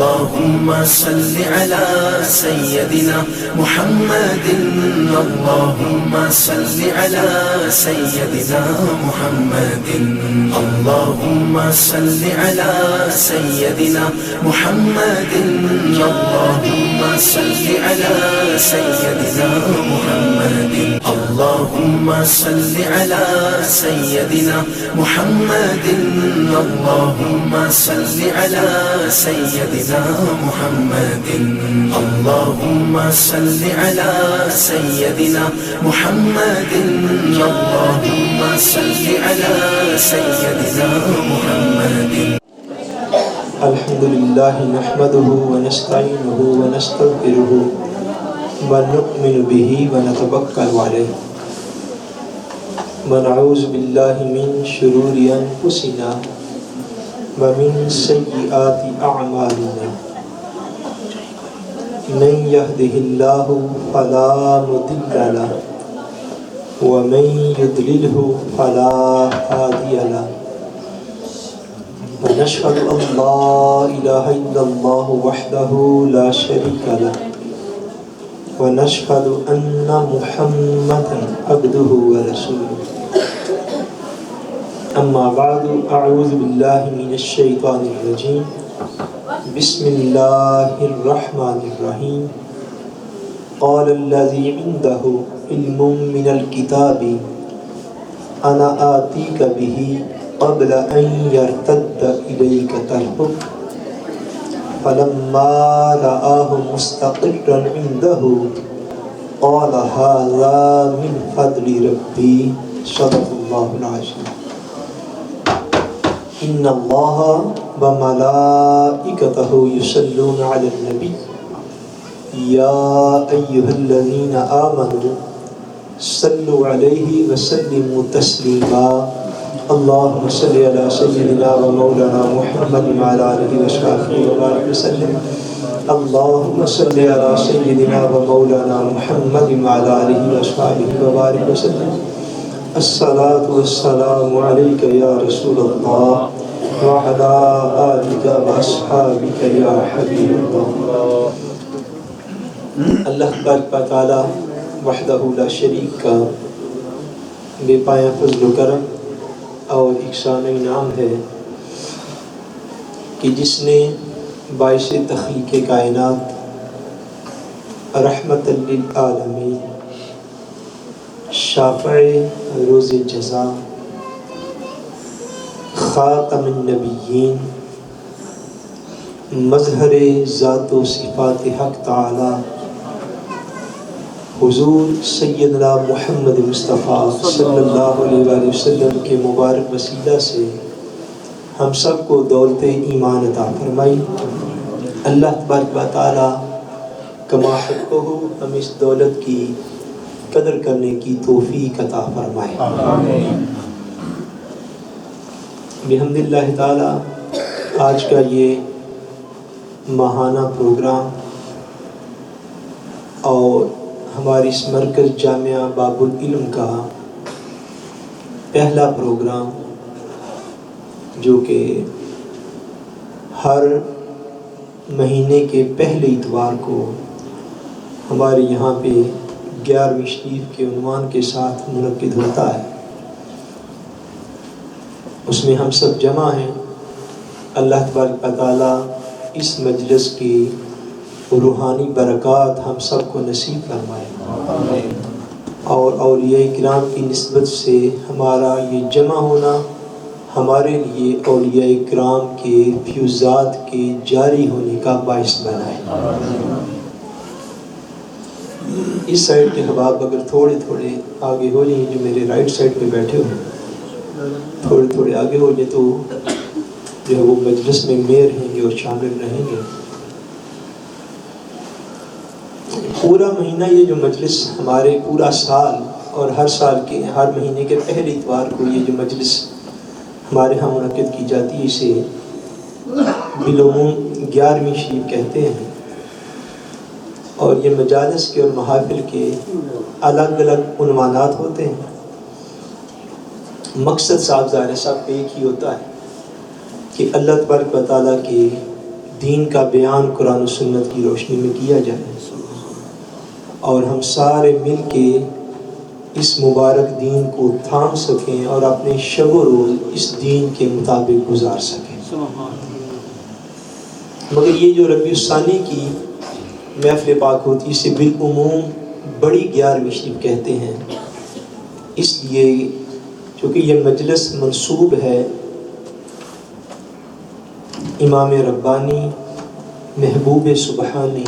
اللهم صل على سيدنا محمد اللهم صل على سيدنا محمد اللهم صل على سيدنا محمد اللهم صل على سيدنا محمد اللهم صل على سيدنا محمد اللهم صل على سيدنا محمد اللهم صل على سيدنا محمد اللهم صل على سيدنا محمد. الحمد لله نحمده ونستعينه ونستغفره ونؤمن به ونتوكل عليه ونعوذ بالله من شرور أنفسنا ومن سيئات أعمالنا من يهده الله فلا مضل له ومن يضلله فلا هادي له ونشهد أن لا إله إلا الله وحده لا شريك له ونشهد أن محمدا عبده ورسوله. أما بعد أعوذ بالله من الشيطان الرجيم بسم الله الرحمن الرحيم. قال الذي عنده علم من الكتاب أنا آتيك به قبل أن يرتد إليك طرفك فلما رآه مستقرا عنده قال هذا من فضل ربي. صدق الله العظيم. إن الله وملائكته يصلون على النبي يا أيها الذين آمنوا صلوا عليه وسلموا تسليما. اللهم صل على سيدنا ومولانا محمد وعلى آله وصحبه وبارك وسلم. اللهم صل على سيدنا ومولانا محمد وعلى آله وصحبه وبارك وسلم. الصلاة والسلام عليك يا رسول الله وعلى آلك وأصحابك يا حبيب الله. اللہ تبارک و تعالی وحدہ لا شریک کا بے پایا فضل و کرم اور احسان انعام ہے کہ جس نے باعث تخلیق کائنات رحمت للعالمین شافع روز جزا خاتم النبیین مظہر ذات و صفات حق تعالی حضور سیدنا محمد مصطفیٰ صلی اللہ علیہ وآلہ وسلم کے مبارک وسیلہ سے ہم سب کو دولت ایمان عطا فرمائی. اللہ تبارک و تعالی کما حقہ ہم اس دولت کی قدر کرنے کی توفیق عطا فرمائے. بحمد اللہ تعالی آج کا یہ ماہانہ پروگرام اور ہماری اس مرکز جامعہ باب العلم کا پہلا پروگرام جو کہ ہر مہینے کے پہلے اتوار کو ہمارے یہاں پہ 11ویں شریف کے عنوان کے ساتھ منعقد ہوتا ہے. اس میں ہم سب جمع ہیں. اللہ تبارک و تعالی اس مجلس کی روحانی برکات ہم سب کو نصیب فرمائے اور اولیاء کرام کی نسبت سے ہمارا یہ جمع ہونا ہمارے لیے اولیاء کرام کے فیوزات کے جاری ہونے کا باعث بنائے. اس سائڈ کے حباب اگر تھوڑے تھوڑے آگے ہو جائیں جو میرے رائٹ سائڈ پہ بیٹھے ہوئے تھوڑے تھوڑے آگے ہو جائیں تو جو ہے وہ مجلس میں میر ہیں گے اور شامل رہیں گے. پورا مہینہ یہ جو مجلس ہمارے پورا سال اور ہر سال کے ہر مہینے کے پہلے اتوار کو یہ جو مجلس ہمارے ہاں منعقد کی جاتی ہے اسے بالعموم 11ویں شریف کہتے ہیں. اور یہ مجالس کے اور محافل کے الگ الگ عنوانات ہوتے ہیں. مقصد صاحب ظاہر سب ایک ہی ہوتا ہے کہ اللہ تبارک و تعالیٰ کے دین کا بیان قرآن و سنت کی روشنی میں کیا جائے، اور ہم سارے مل کے اس مبارک دین کو تھام سکیں اور اپنے شب و روز اس دین کے مطابق گزار سکیں۔ مگر یہ جو ربیع الثانی کی محفل پاک ہوتی ہے، اسے بالعموم بڑی 11ویں شریف کہتے ہیں، اس لیے چونکہ یہ مجلس منسوب ہے امام ربانی، محبوب سبحانی،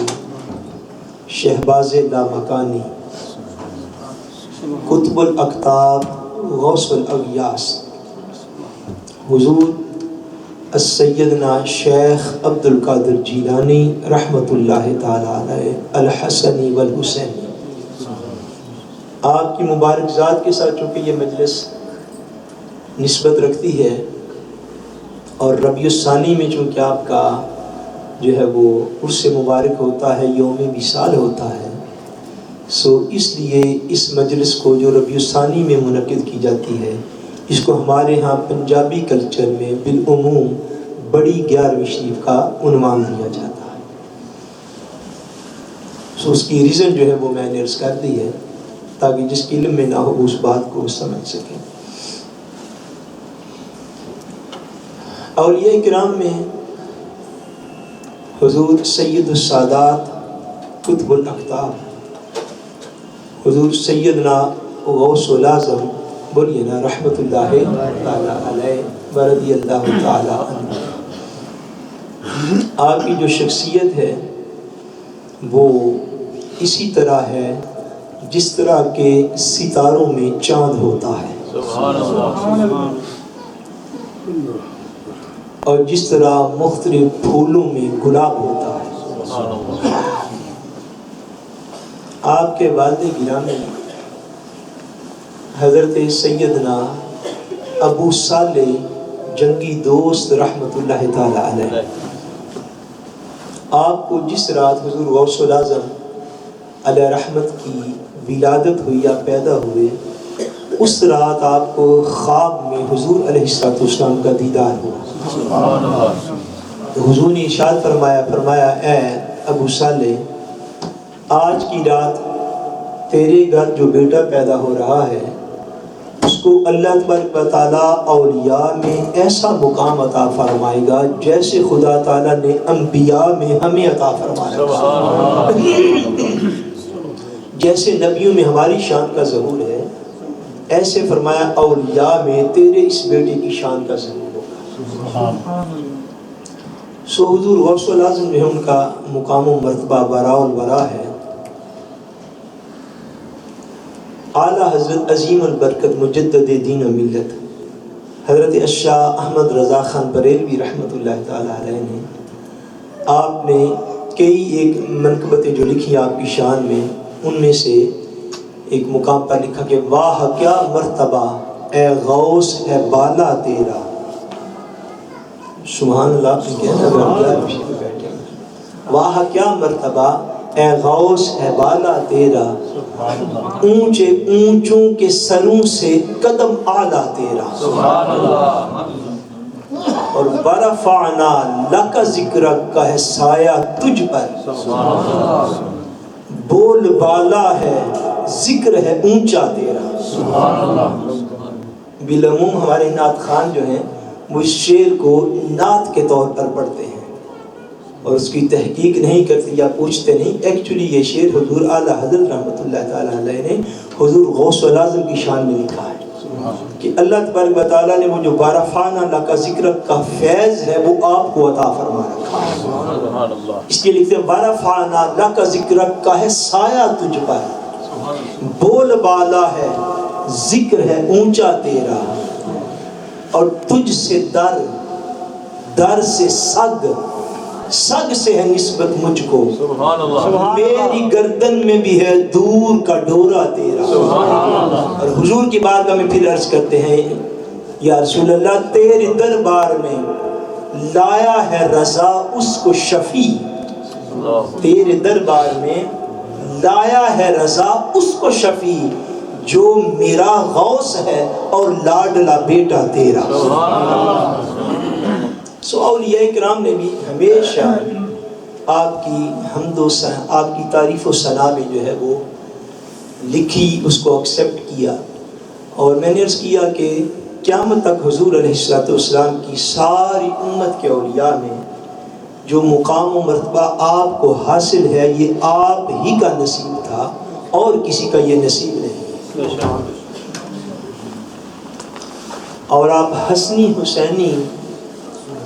شہباز لامکانی، قطب الاقطاب، غوث الاغیاث، حضور السیدنا شیخ عبد القادر جیلانی رحمۃ اللہ تعالی علیہ الحسنی والحسینی، آپ کی مبارک ذات کے ساتھ چونکہ یہ مجلس نسبت رکھتی ہے، اور ربیع الثانی میں چونکہ آپ کا جو ہے وہ عرس مبارک ہوتا ہے، یوم وصال ہوتا ہے، سو اس لیے اس مجلس کو جو ربیع الثانی میں منعقد کی جاتی ہے، اس کو ہمارے ہاں پنجابی کلچر میں بالعموم بڑی 11ویں شریف کا عنوان دیا جاتا ہے۔ سو اس کی ریزن جو ہے وہ میں نے عرض کر دی ہے، تاکہ جس کی علم میں نہ ہو اس بات کو سمجھ سکیں۔ اولیاء کرام میں حضور سید السادات قطب الاقطاب حضور سیدنا غوث الاعظم بولیے نا رحمۃ اللہ تعالی علیہ ورضی اللہ تعالی عنہ، آپ کی جو شخصیت ہے وہ اسی طرح ہے جس طرح کے ستاروں میں چاند ہوتا ہے، سبحان اللہ، اور جس طرح مختلف پھولوں میں گلاب ہوتا ہے۔ سبحان اللہ، آپ کے والد گرامی حضرت سیدنا ابو صالح جنگی دوست رحمۃ اللہ تعالی علیہ، آپ کو جس رات حضور غوث الاعظم علیہ رحمت کی ولادت ہوئی یا پیدا ہوئے، اس رات آپ کو خواب میں حضور علیہ السلام کا دیدار ہوا۔ سبحان اللہ، تو حضور نے ارشاد فرمایا اے ابو صالح، آج کی رات تیرے گھر جو بیٹا پیدا ہو رہا ہے اس کو اللہ تبارک و تعالیٰ اولیاء میں ایسا مقام عطا فرمائے گا جیسے خدا تعالیٰ نے انبیاء میں ہمیں عطا فرمایا، سبحان اللہ، جیسے نبیوں میں ہماری شان کا ظہور ہے، ایسے فرمایا اولیاء میں تیرے اس بیٹے کی شان کا ظہور ہوگا۔ سو حضور غوث الاعظم جو ہے ان کا مقام و مرتبہ براء البراء ہے۔ اعلیٰ حضرت عظیم البرکت مجدد دین و ملت حضرت الشاہ احمد رضا خان بریلوی رحمۃ اللہ تعالی علیہ نے آپ نے کئی ایک منقبتیں جو لکھی آپ کی شان میں، ان میں سے ایک مقام پر لکھا کہ واہ کیا مرتبہ اے غوث ہے بالا تیرا، سبحان اللہ، آپ نے کہنا واہ کیا مرتبہ اے غوث ہے بالا تیرا، اونچے اونچوں کے سروں سے قدم اعلیٰ تیرا، سبحان اللہ، اور برفعنا لک ذکرک کا ہے سایہ تجھ پر، سبحان اللہ، بول بالا ہے ذکر ہے اونچا تیرا۔ سبحان اللہ، بالعموم ہمارے نعت خان جو ہیں وہ اس شعر کو نعت کے طور پر پڑھتے ہیں اور اس کی تحقیق نہیں کرتے یا پوچھتے نہیں۔ ایکچولی یہ شعر حضور اعلیٰ حضرت رحمۃ اللہ تعالی علیہ نے حضور غوث الاعظم کی شان میں لکھا ہے کہ اللہ تبارک و تعالیٰ نے وہ جو بارفانہ لکا ذکر کا فیض ہے وہ آپ کو عطا فرما رکھا ہے، سبحان اللہ، اس لیے لکھتے ہیں بارفانہ لکا ذکر کا ہے سایہ تجھ پر، بول بالا ہے ذکر ہے اونچا تیرا، اور تجھ سے در سے سگ سے ہے نسبت مجھ کو، سبحان اللہ، میری گردن میں بھی ہے دور کا ڈورا تیرا۔ سبحان اللہ، اور حضور کی بارگاہ میں پھر عرض کرتے ہیں یا رسول اللہ تیرے دربار میں لایا ہے رضا اس کو شفیع، تیرے دربار میں لایا ہے رضا اس کو شفیع جو میرا غوث ہے اور لاڈلا بیٹا تیرا۔ سبحان اللہ، اولیاء کرام نے بھی ہمیشہ آپ کی آپ کی تعریف و ثنا میں جو ہے وہ لکھی، اس کو ایکسیپٹ کیا. اور میں نے عرض کیا کہ قیامت تک حضور علیہ السلام کی ساری امت کے اولیاء میں جو مقام و مرتبہ آپ کو حاصل ہے یہ آپ ہی کا نصیب تھا اور کسی کا یہ نصیب نہیں. اور آپ حسنی حسینی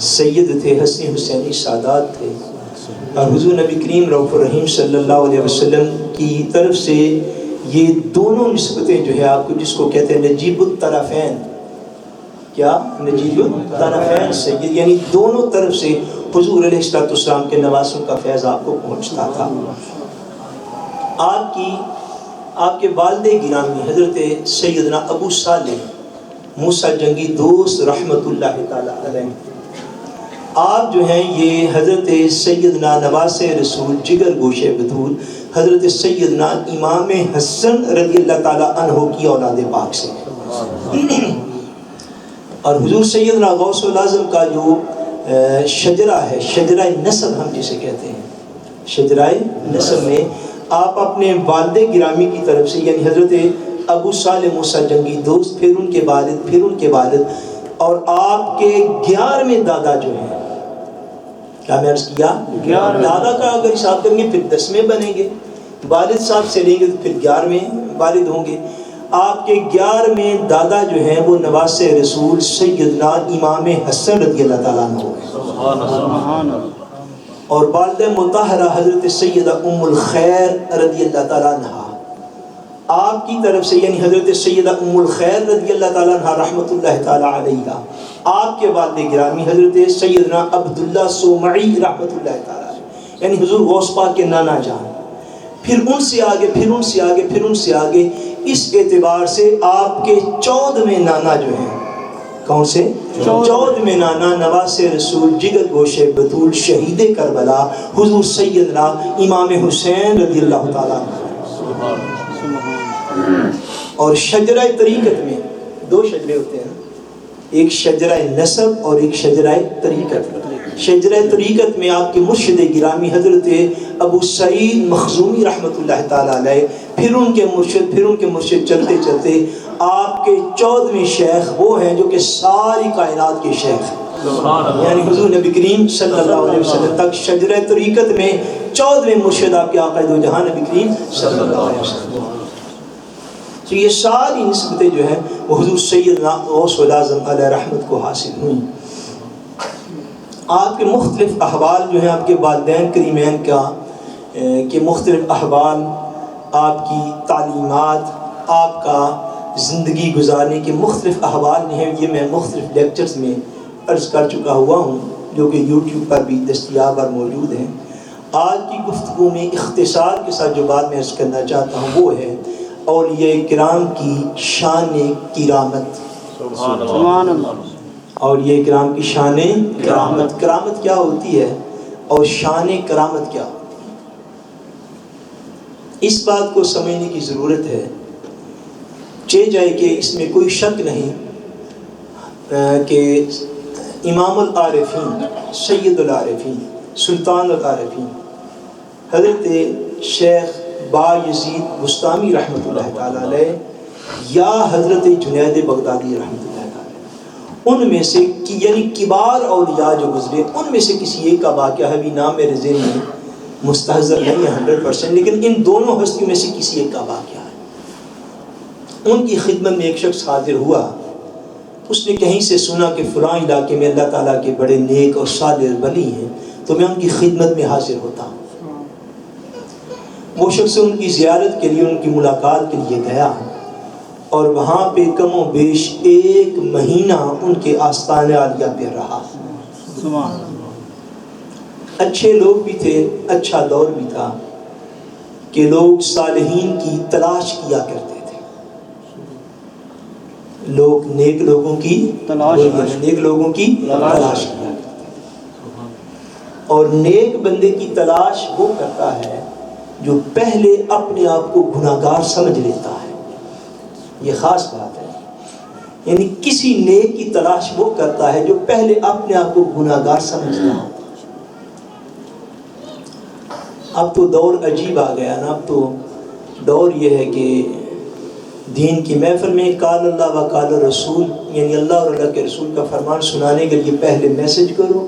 سید تھے، حسنی حسینی سادات تھے. اور حضور نبی کریم رؤوف الرحیم صلی اللہ علیہ وسلم کی طرف سے یہ دونوں نسبتیں جو ہے آپ کو، جس کو کہتے ہیں نجیب الطرفین، کیا نجیب الطرفین سید، یعنی دونوں طرف سے حضور علیہ السلام کے نواسوں کا فیض آپ کو پہنچتا تھا. آپ کے والد گرامی حضرت سیدنا ابو صالح موسیٰ جنگی دوست رحمۃ اللہ تعالی علیہ، آپ جو ہیں یہ حضرت سیدنا نواس رسول جگر گوشے بطول حضرت سیدنا امام حسن رضی اللہ تعالیٰ عنہ کی اولاد پاک سے. اور حضور سیدنا غوث العظم کا جو شجرہ ہے، شجرہ نسب ہم جسے کہتے ہیں، شجرہ نسب میں آپ اپنے والد گرامی کی طرف سے یعنی حضرت ابو صالح موسیٰ جنگی دوست، پھر ان کے والد اور آپ کے 11ویں دادا جو ہیں، کیا میں عرض کیا، دادا کا اگر حساب کریں گے پھر 10ویں بنیں گے، والد صاحب سے لیں گے تو پھر 11ویں والد ہوں گے. آپ کے 11ویں دادا جو ہیں وہ نواس رسول سیدنا امام حسن رضی اللہ تعالیٰ عنہ ہیں. اور والدہ مطہرہ حضرت سیدہ ام الخیر رضی اللہ تعالیٰ عنہ آپ کی طرف سے یعنی حضرت سیدہ ام الخیر رضی اللہ تعالیٰ عنہ رحمۃ اللہ تعالیٰ علیہ، آپ کے والد گرامی حضرت سیدنا عبداللہ سومعی رحمۃ اللہ تعالیٰ یعنی حضور غوث پاک کے نانا جان، پھر ان سے آگے پھر ان سے آگے پھر ان سے آگے، اس اعتبار سے آپ کے 14ویں نانا جو ہیں، کون سے 14ویں نانا نواس رسول جگر گوشے بطول شہید کربلا حضور سیدنا امام حسین رضی اللہ تعالیٰ عنہ. اور شجرہ طریقت میں 2 شجرے ہوتے ہیں، ایک شجرہ نسب اور ایک شجرہ طریقت. شجرہ طریقت میں آپ کے مرشد گرامی حضرت ابو سعید مخزومی رحمۃ اللہ تعالیٰ علیہ، پھر ان کے مرشد چلتے چلتے آپ کے 14ویں شیخ وہ ہیں جو کہ ساری کائنات کے شیخ ہیں، یعنی حضور نبی کریم صلی اللہ علیہ وسلم تک شجرہ طریقت میں 14ویں مرشد آپ کے آقا دو جہاں نبی کریم صلی اللہ علیہ وسلم. تو یہ ساری نسبتیں جو ہیں وہ حضور سیدنا غوث العظم علیہ رحمت کو حاصل ہوئیں. آپ کے مختلف احوال جو ہیں، آپ کے والدین کریمین کا کہ مختلف احوال، آپ کی تعلیمات، آپ کا زندگی گزارنے کے مختلف احوال ہیں، یہ میں مختلف لیکچرز میں عرض کر چکا ہوا ہوں جو کہ یوٹیوب پر بھی دستیاب اور موجود ہیں. آج کی گفتگو میں اختصار کے ساتھ جو بات میں عرض کرنا چاہتا ہوں وہ ہے اولیاء کرام کی شان کرامت. سبحان اللہ. اولیاء کرام کی شان کرامت. کرامت کیا ہوتی ہے اور شان کرامت کیا ہوتی ہے، اس بات کو سمجھنے کی ضرورت ہے. چہ جائے کہ اس میں کوئی شک نہیں کہ امام العارفین، سید العارفین، سلطان العارفین حضرت شیخ بایزید بستامی رحمۃ اللہ تعالیٰ علیہ یا حضرت جنید بغدادی رحمۃ اللہ تعالیٰ، ان میں سے یعنی کبار اولیاء جو گزرے ان میں سے کسی ایک کا واقعہ ہے، بھی نام میرے ذہن میں مستحضر نہیں ہے 100%، لیکن ان دونوں ہستیوں میں سے کسی ایک کا واقعہ ہے. ان کی خدمت میں ایک شخص حاضر ہوا، اس نے کہیں سے سنا کہ فلاں علاقے میں اللہ تعالیٰ کے بڑے نیک اور صالح ولی ہیں، تو میں ان کی خدمت میں حاضر ہوتا ہوں. وہ شخص ان کی زیارت کے لیے، ان کی ملاقات کے لیے گیا اور وہاں پہ کم و بیش 1 مہینہ ان کے آستانِ عالیہ پہ رہا. اچھے لوگ بھی تھے، اچھا دور بھی تھا کہ لوگ صالحین کی تلاش کیا کرتے تھے. لوگ نیک لوگوں کی تلاش کیا کرتے تھے. اور نیک بندے کی تلاش وہ کرتا ہے جو پہلے اپنے آپ کو گناہگار سمجھ لیتا ہے. یہ خاص بات ہے. یعنی کسی نیک کی تلاش وہ کرتا ہے جو پہلے اپنے آپ کو گناہگار سمجھتا ہو۔ اب تو دور عجیب آ گیا نا، اب تو دور یہ ہے کہ دین کی محفل میں قال اللہ و قال رسول، یعنی اللہ اور اللہ کے رسول کا فرمان سنانے کے لیے پہلے میسج کرو،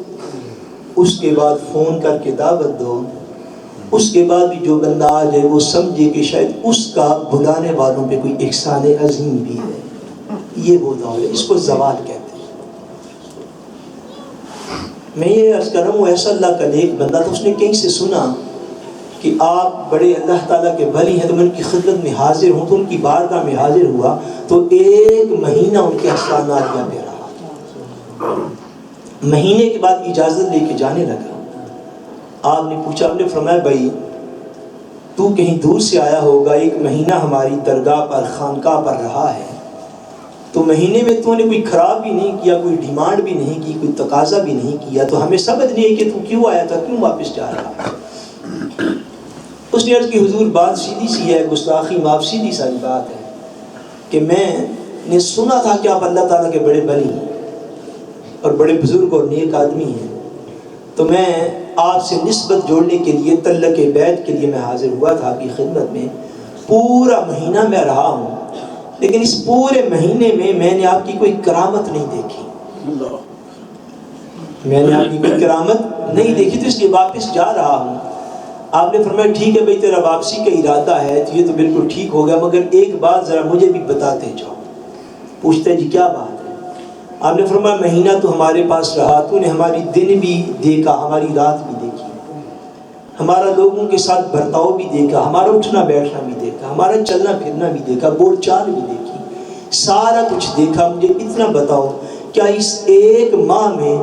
اس کے بعد فون کر کے دعوت دو، اس کے بعد بھی جو بندہ آ جائے وہ سمجھے کہ شاید اس کا بلانے والوں پہ کوئی احسان عظیم بھی ہے۔ یہ وہ دور ہے، اس کو زوال کہتے ہیں۔ میں یہ عرض کر رہا ہوں، ایسا اللہ کا نیک بندہ تھا، اس نے کہیں سے سنا کہ آپ بڑے اللہ تعالیٰ کے ولی ہیں، تو میں ان کی خدمت میں حاضر ہوں، تو ان کی بارگاہ میں حاضر ہوا تو 1 مہینہ ان کے احسانات میں رہا۔ مہینے کے بعد اجازت لے کے جانے لگا۔ آپ نے پوچھا، آپ نے فرمایا بھائی تو کہیں دور سے آیا ہوگا، 1 مہینہ ہماری درگاہ پر خانقاہ پر رہا ہے، تو مہینے میں تو نے کوئی خراب بھی نہیں کیا، کوئی ڈیمانڈ بھی نہیں کی، کوئی تقاضا بھی نہیں کیا، تو ہمیں سمجھ نہیں ہے کہ تو کیوں آیا تھا، کیوں واپس جا رہا۔ اس نے عرض کی حضور بات سیدھی سی ہے، گستاخی معاف، سیدھی ساری بات ہے کہ میں نے سنا تھا کہ آپ اللہ تعالیٰ کے بڑے ولی ہیں اور بڑے بزرگ اور نیک آدمی ہیں، تو میں آپ سے نسبت جوڑنے کے لیے تعلق بیعت کے لیے میں حاضر ہوا تھا آپ کی خدمت میں۔ پورا مہینہ میں رہا ہوں، لیکن اس پورے مہینے میں نے آپ کی کوئی کرامت نہیں دیکھی، میں نے آپ کی کوئی کرامت نہیں دیکھی، تو اس لیے واپس جا رہا ہوں۔ آپ نے فرمایا ٹھیک ہے بھائی، تیرا واپسی کا ارادہ ہے تو یہ تو بالکل ٹھیک ہوگا، مگر ایک بات ذرا مجھے بھی بتاتے جاؤ۔ پوچھتے جی کیا بات ہے؟ آپ نے فرمایا مہینہ تو ہمارے پاس رہا، تو نے ہماری دن بھی دیکھا، ہماری رات بھی دیکھی، ہمارا لوگوں کے ساتھ برتاؤ بھی دیکھا، ہمارا اٹھنا بیٹھنا بھی دیکھا، ہمارا چلنا پھرنا بھی دیکھا، بول چال بھی دیکھی، سارا کچھ دیکھا۔ مجھے اتنا بتاؤ، کیا اس 1 ماہ میں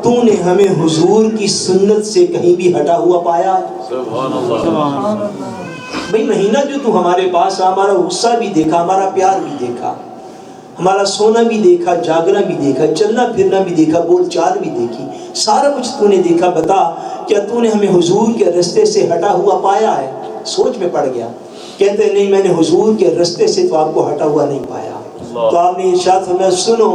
تو نے ہمیں حضور کی سنت سے کہیں بھی ہٹا ہوا پایا؟ سبحان اللہ۔ بھئی مہینہ جو تو ہمارے پاس رہا، ہمارا غصہ بھی دیکھا، ہمارا پیار بھی دیکھا، ہمارا سونا بھی دیکھا، جاگنا بھی دیکھا، چلنا پھرنا بھی دیکھا، بول چال بھی دیکھی، سارا کچھ تو نے دیکھا، بتا کیا تو نے ہمیں حضور کے رستے سے ہٹا ہوا پایا ہے؟ سوچ میں پڑ گیا، کہتے نہیں میں نے حضور کے رستے سے تو آپ کو ہٹا ہوا نہیں پایا۔ تو آپ نے ارشاد فرمایا سنو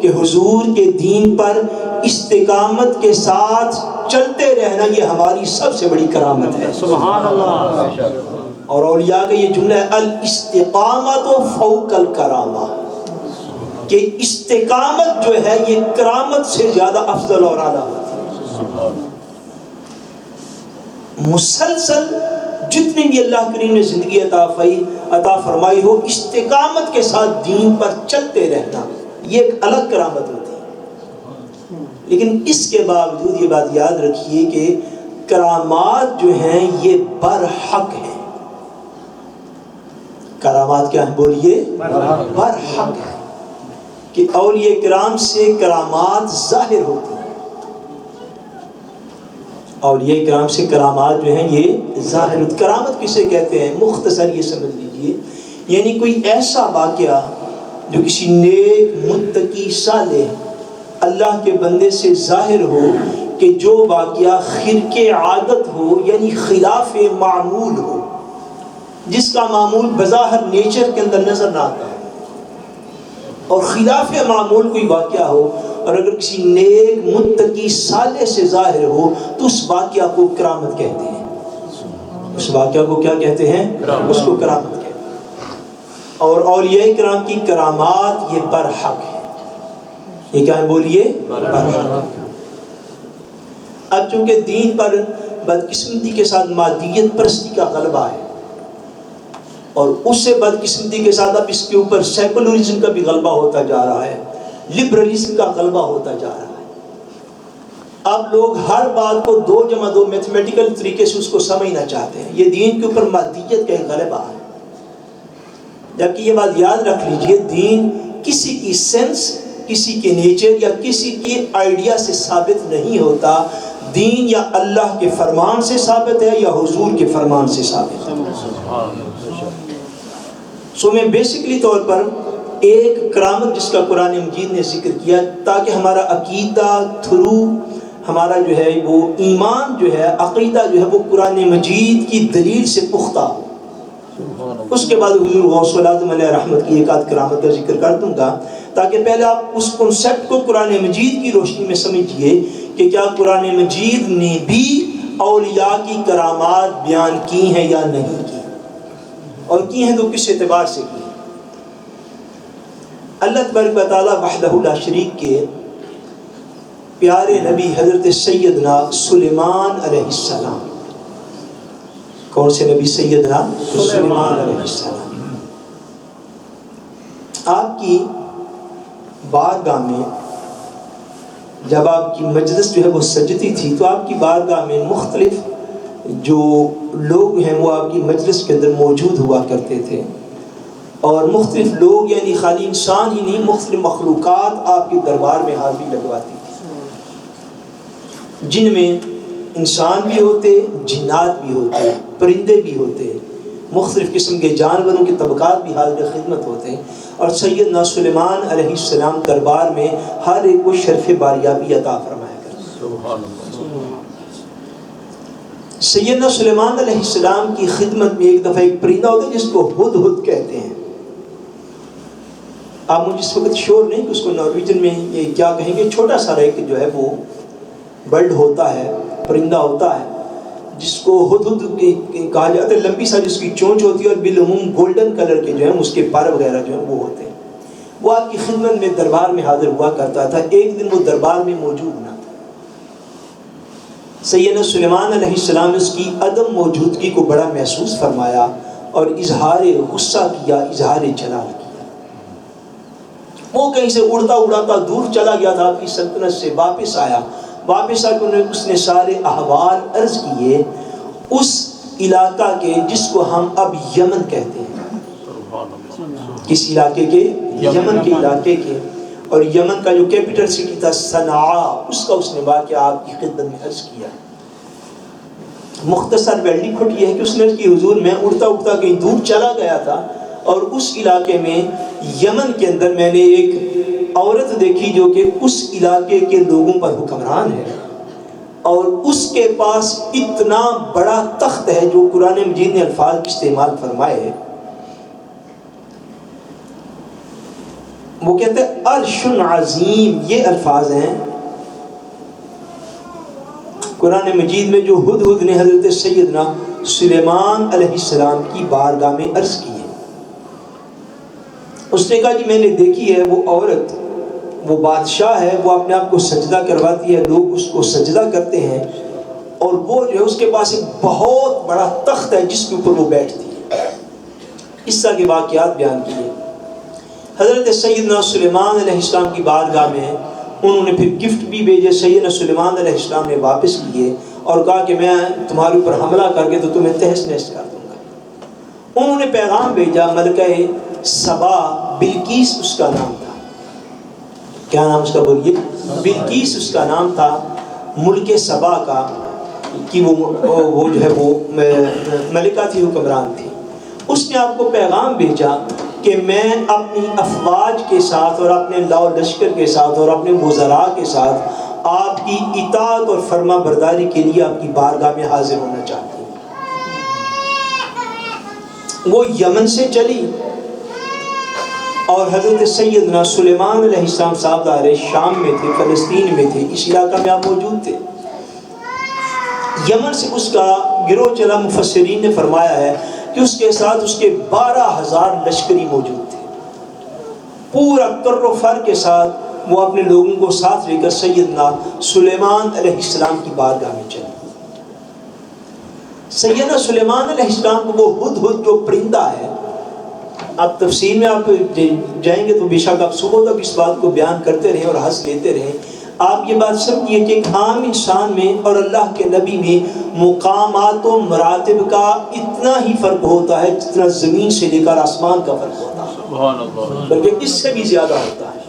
کہ حضور کے دین پر استقامت کے ساتھ چلتے رہنا یہ ہماری سب سے بڑی کرامت ہے۔ سبحان اللہ۔ اور اولیاء کا یہ جملہ ہے الاستقامت فوق الکرامہ، کہ استقامت جو ہے یہ کرامت سے زیادہ افضل اور اعلیٰ ہے۔ مسلسل جتنی بھی اللہ کریم نے زندگی عطا فرمائی ہو، استقامت کے ساتھ دین پر چلتے رہنا یہ ایک الگ کرامت ہوتی ہے۔ لیکن اس کے باوجود یہ بات یاد رکھیے کہ کرامات جو ہیں یہ برحق ہیں۔ کرامات کیا ہیں بولیے؟ برحق ہے کہ اولیاء کرام سے کرامات ظاہر ہوتی ہیں۔ اولیاء کرام سے کرامات جو ہیں یہ ظاہر ہوتی۔ کرامت کسے کہتے ہیں؟ مختصر یہ سمجھ لیجئے، یعنی کوئی ایسا واقعہ جو کسی نیک متقی صالح اللہ کے بندے سے ظاہر ہو کہ جو واقعہ خرق عادت ہو، یعنی خلاف معمول ہو، جس کا معمول بظاہر نیچر کے اندر نظر نہ آتا ہے، اور خلاف معمول کوئی واقعہ ہو اور اگر کسی نیک متقی صالح سے ظاہر ہو تو اس واقعہ کو کرامت کہتے ہیں۔ اس واقعہ کو کیا کہتے ہیں؟ اس کو کرامت کہتے ہیں۔ اور اولیاء کرام کی کرامات یہ برحق ہے۔ یہ کیا ہے بولیے؟ برحق۔ اب چونکہ دین پر بدقسمتی کے ساتھ مادیت پرستی کا غلبہ ہے، اور اس سے بدقسمتی کے ساتھ اب اس کے اوپر سیکولرزم کا بھی غلبہ ہوتا جا رہا ہے، لبرلزم کا غلبہ ہوتا جا رہا ہے۔ اب لوگ ہر بات کو 2+2 میتھمیٹیکل طریقے سے اس کو سمجھنا چاہتے ہیں۔ یہ دین کے اوپر مادیت کا ایک غلبہ ہے، جبکہ یہ بات یاد رکھ لیجئے دین کسی کی سینس، کسی کے نیچر یا کسی کی آئیڈیا سے ثابت نہیں ہوتا۔ دین یا اللہ کے فرمان سے ثابت ہے یا حضور کے فرمان سے ثابت ہے۔ سو میں بیسکلی طور پر ایک کرامت جس کا قرآن مجید نے ذکر کیا تاکہ ہمارا عقیدہ تھرو ہمارا جو ہے وہ ایمان جو ہے، عقیدہ جو ہے وہ قرآن مجید کی دلیل سے پختہ ہو۔ اس کے بعد حضور غوث العظم علیہ رحمت کی ایک آدھ کرامت کا ذکر کر دوں گا، تاکہ پہلے آپ اس کنسیپٹ کو قرآن مجید کی روشنی میں سمجھیے کہ کیا قرآن مجید نے بھی اولیاء کی کرامات بیان کی ہیں یا نہیں کی، اور کی ہیں تو کس اعتبار سے کی ہیں۔ اللہ تبارک و تعالیٰ وحدہ لا شریک کے پیارے نبی حضرت سیدنا سلیمان علیہ السلام، کون سے نبی؟ سیدنا سلیمان علیہ السلام، آپ کی بارگاہ میں جب آپ کی مجلس جو ہے وہ سجتی تھی تو آپ کی بارگاہ میں مختلف جو لوگ ہیں وہ آپ کی مجلس کے اندر موجود ہوا کرتے تھے، اور مختلف لوگ یعنی خالی انسان ہی نہیں، مختلف مخلوقات آپ کے دربار میں حاضری لگواتی تھی، جن میں انسان بھی ہوتے، جنات بھی ہوتے، پرندے بھی ہوتے، مختلف قسم کے جانوروں کے طبقات بھی حاضر خدمت ہوتے، اور سیدنا سلیمان علیہ السلام دربار میں ہر ایک کو شرف باریابی عطا فرمایا کرتے۔ سیدنا سلیمان علیہ السلام کی خدمت میں ایک دفعہ ایک پرندہ ہوتا ہے جس کو ہدہد کہتے ہیں۔ آپ مجھے اس وقت شور نہیں کہ اس کو نارویجن میں یہ کیا کہیں گے، چھوٹا سا ایک جو ہے وہ برڈ ہوتا ہے، پرندہ ہوتا ہے جس کو ہدہد کہا جاتا ہے، لمبی سا جس کی چونچ ہوتی ہے، اور بالعموم گولڈن کلر کے جو ہیں اس کے پر وغیرہ جو ہیں وہ ہوتے ہیں۔ وہ آپ کی خدمت میں دربار میں حاضر ہوا کرتا تھا۔ ایک دن وہ دربار میں موجود نہ تھا۔ سیدنا سلیمان علیہ السلام نے اس کی عدم موجودگی کو بڑا محسوس فرمایا اور اظہار غصہ کیا، اظہار جلال کیا۔ وہ کہیں سے اڑتا اڑاتا دور چلا گیا تھا، آپ کی سلطنت سے واپس آیا، واپس آ کے اس نے سارے احوال عرض کیے اس علاقہ کے جس کو ہم اب یمن کہتے ہیں۔ کس علاقے کے؟ یمن کے علاقے کے، اور یمن کا جو کیپٹل سٹی تھا صنعاء، اس کا اس نے واقعہ آپ کی خدمت میں عرض کیا۔ مختصر ویلڈی کھٹ یہ ہے کہ اس نے کہ حضور میں اڑتا اڑتا کہیں دور چلا گیا تھا، اور اس علاقے میں یمن کے اندر میں نے ایک عورت دیکھی جو کہ اس علاقے کے لوگوں پر حکمران ہے، اور اس کے پاس اتنا بڑا تخت ہے جو قرآن مجید نے الفاظ استعمال فرمائے ہیں، وہ کہتے ہیں عرش عظیم، یہ الفاظ ہیں قرآن مجید میں جو ہدہد نے حضرت سیدنا سلیمان علیہ السلام کی بارگاہ میں عرض کی ہے۔ اس نے کہا کہ میں نے دیکھی ہے وہ عورت، وہ بادشاہ ہے، وہ اپنے آپ کو سجدہ کرواتی ہے، لوگ اس کو سجدہ کرتے ہیں، اور وہ جو ہے اس کے پاس ایک بہت بڑا تخت ہے جس کے اوپر وہ بیٹھتی ہے۔ اس طرح کے واقعات بیان کیے۔ حضرت سیدنا سلیمان علیہ السلام کی بارگاہ میں انہوں نے پھر گفٹ بھی بھیجے، سیدنا سلیمان علیہ السلام نے واپس کیے اور کہا کہ میں تمہارے اوپر حملہ کر کے تو تمہیں تہس نہس کر دوں گا۔ انہوں نے پیغام بھیجا ملکہ سبا، بلقیس اس کا نام تھا۔ کیا نام اس کا بولیے؟ بلقیس اس کا نام تھا، ملک سبا کا، کہ وہ جو ہے وہ ملکہ تھی، حکمران تھی۔ اس نے آپ کو پیغام بھیجا کہ میں اپنی افواج کے ساتھ اور اپنے لاؤ لشکر کے ساتھ اور اپنے وزراء کے ساتھ آپ کی اطاعت اور فرما برداری کے لیے آپ کی بارگاہ میں حاضر ہونا چاہتی ہوں۔ وہ یمن سے چلی اور حضرت سیدنا سلیمان علیہ السلام صاحب شام میں تھے، فلسطین میں تھے، اس علاقہ میں آپ موجود تھے۔ یمن سے اس کا گروہ چلا، مفسرین نے فرمایا ہے کہ اس کے ساتھ اس کے 12,000 لشکری موجود تھے، پورا کر و فر کے ساتھ وہ اپنے لوگوں کو ساتھ لے کر سیدنا سلیمان علیہ السلام کی بارگاہ میں چلے۔ سیدنا سلیمان علیہ السلام کو وہ ہدہد جو پرندہ ہے، آپ تفسیر میں آپ جائیں گے تو بے شک آپ صبح تک اس بات کو بیان کرتے رہیں اور ہنس لیتے رہیں۔ آپ یہ بات سمجھیے کہ ایک عام انسان میں اور اللہ کے نبی میں مقامات و مراتب کا اتنا ہی فرق ہوتا ہے جتنا زمین سے لے کر آسمان کا فرق ہوتا ہے، سبحان اللہ، بلکہ اس سے بھی زیادہ ہوتا ہے۔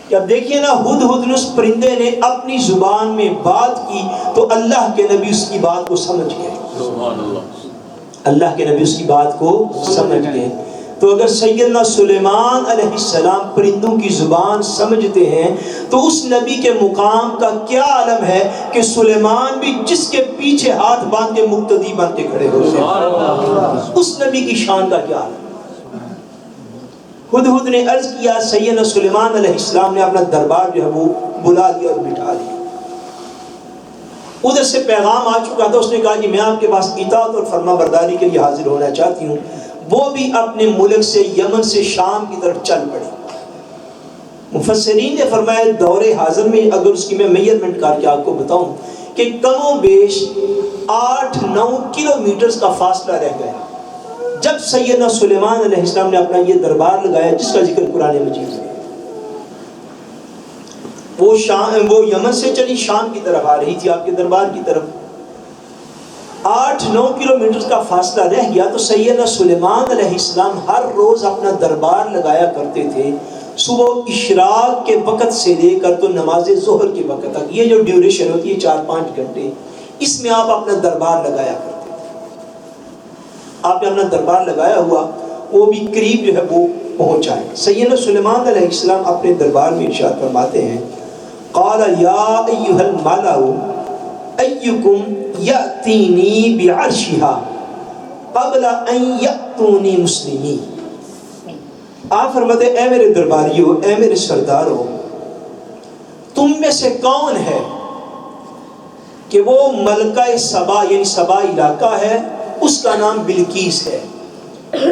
کہ اب دیکھیے نا، ہدہد اس پرندے نے اپنی زبان میں بات کی تو اللہ کے نبی اس کی بات کو سمجھ گئے، سبحان اللہ، اللہ کے نبی اس کی بات کو سمجھ گئے۔ تو اگر سیدنا سلیمان علیہ السلام پرندوں کی زبان سمجھتے ہیں تو اس نبی کے مقام کا کیا عالم ہے کہ سلیمان بھی جس کے پیچھے ہاتھ باندھ کے مقتدی بن کے کھڑے ہوتے ہیں، اس نبی کی شان کا کیا عالم۔ ہدہد نے عرض کیا، سیدنا سلیمان علیہ السلام نے اپنا دربار جو ہے وہ بلا دیا اور بٹھا دیا۔ ادھر سے پیغام آ چکا تھا، اس نے کہا کہ میں آپ کے پاس اطاعت اور فرما برداری کے لیے حاضر ہونا چاہتی ہوں۔ وہ بھی اپنے ملک سے، یمن سے شام کی طرف چل پڑے۔ مفسرین نے فرمایا دور حاضر میں اگر اس کی میں میجرمنٹ کر کے آپ کو بتاؤں کہ کم و بیش 8-9 کلومیٹرز کا فاصلہ رہ گیا جب سیدنا سلیمان علیہ السلام نے اپنا یہ دربار لگایا جس کا ذکر قرآن مجید میں۔ وہ یمن سے چلی شام کی طرف آ رہی تھی آپ کے دربار کی طرف، 8-9 کلومیٹر کا فاصلہ رہ گیا تو سیدنا سلیمان علیہ السلام ہر روز اپنا دربار لگایا کرتے تھے، صبح اشراق کے وقت سے لے کر تو نماز ظہر کے وقت تک، یہ جو ڈیوریشن ہوتی ہے 4-5 گھنٹے، اس میں آپ اپنا دربار لگایا کرتے تھے۔ آپ نے اپنا دربار لگایا ہوا، وہ بھی قریب جو ہے وہ پہنچا ہے۔ سیدنا سلیمان علیہ السلام اپنے دربار میں ارشاد فرماتے ہیں، قال یا ایھا الملأ ایکم یأتینی بعرشها قبل ان یأتونی مسلمین۔ آپ فرماتے ہیں اے میرے درباریوں، اے میرے سرداروں، تم میں سے کون ہے کہ وہ ملکہ سبا یعنی سبا علاقہ ہے، اس کا نام بلقیس ہے،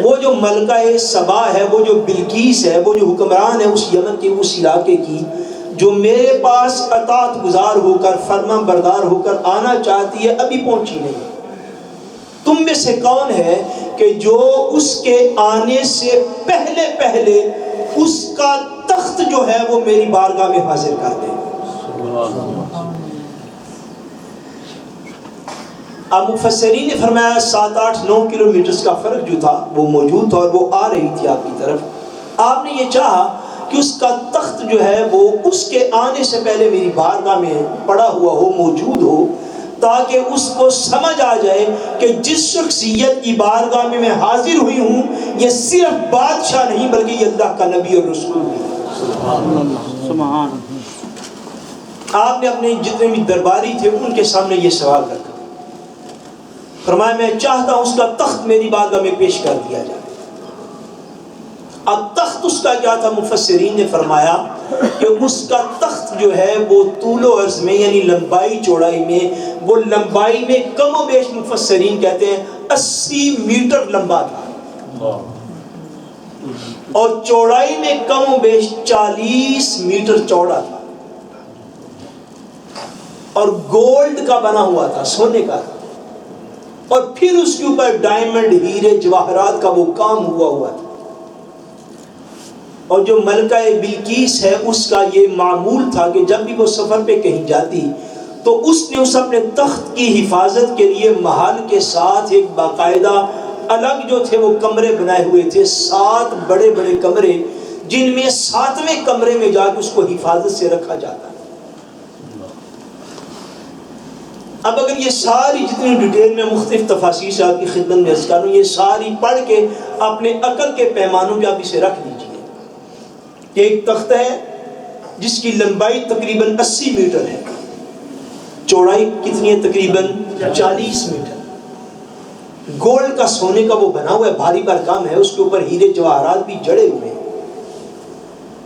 وہ جو ملکہ سبا ہے، وہ جو بلقیس ہے، وہ جو حکمران ہے اس یمن کے اس علاقے کی، جو میرے پاس اطاعت گزار ہو کر فرما بردار ہو کر آنا چاہتی ہے، ابھی پہنچی نہیں۔ تم میں سے کون ہے کہ جو اس کے آنے سے پہلے پہلے اس کا تخت جو ہے وہ میری بارگاہ میں حاضر کر دے؟ اب مفسرین نے فرمایا 7-8-9 کلومیٹر کا فرق جو تھا وہ موجود تھا اور وہ آ رہی تھی آپ کی طرف۔ آپ نے یہ چاہا کہ اس کا تخت جو ہے وہ اس کے آنے سے پہلے میری بارگاہ میں پڑا ہوا ہو، موجود ہو، تاکہ اس کو سمجھ آ جائے کہ جس شخصیت کی بارگاہ میں حاضر ہوئی ہوں یہ صرف بادشاہ نہیں بلکہ یہ اللہ کا نبی اور رسول بھی۔ آپ نے اپنے جتنے بھی درباری تھے ان کے سامنے یہ سوال رکھا، فرمایا میں چاہتا ہوں اس کا تخت میری بارگاہ میں پیش کر دیا جائے۔ اب تخت اس کا کیا تھا؟ مفسرین نے فرمایا کہ اس کا تخت جو ہے وہ طول و عرض میں یعنی لمبائی چوڑائی میں، وہ لمبائی میں کم و بیش مفسرین کہتے ہیں 80 میٹر لمبا تھا اور چوڑائی میں کم و بیش 40 میٹر چوڑا تھا اور گولڈ کا بنا ہوا تھا، سونے کا تھا، اور پھر اس کے اوپر ڈائمنڈ، ہیرے، جواہرات کا وہ کام ہوا تھا۔ اور جو ملکہ بلقیس ہے اس کا یہ معمول تھا کہ جب بھی وہ سفر پہ کہیں جاتی تو اس نے اس اپنے تخت کی حفاظت کے لیے محل کے ساتھ ایک باقاعدہ الگ جو تھے وہ کمرے بنائے ہوئے تھے، 7 بڑے بڑے کمرے، جن میں 7ویں کمرے میں جا کے اس کو حفاظت سے رکھا جاتا ہے۔ اب اگر یہ ساری جتنی ڈیٹیل میں مختلف تفاصیر سے آپ کی خدمت میں عرض کروں، یہ ساری پڑھ کے اپنے عقل کے پیمانوں پہ آپ اسے رکھ لیجیے۔ یہ ایک تخت ہے جس کی لمبائی تقریباً 80 میٹر ہے، چوڑائی کتنی ہے؟ تقریباً 40 میٹر، گولڈ کا، سونے کا وہ بنا ہوا ہے، بھاری بھرکام ہے، اس کے اوپر ہیرے جواہرات بھی جڑے ہوئے ہیں۔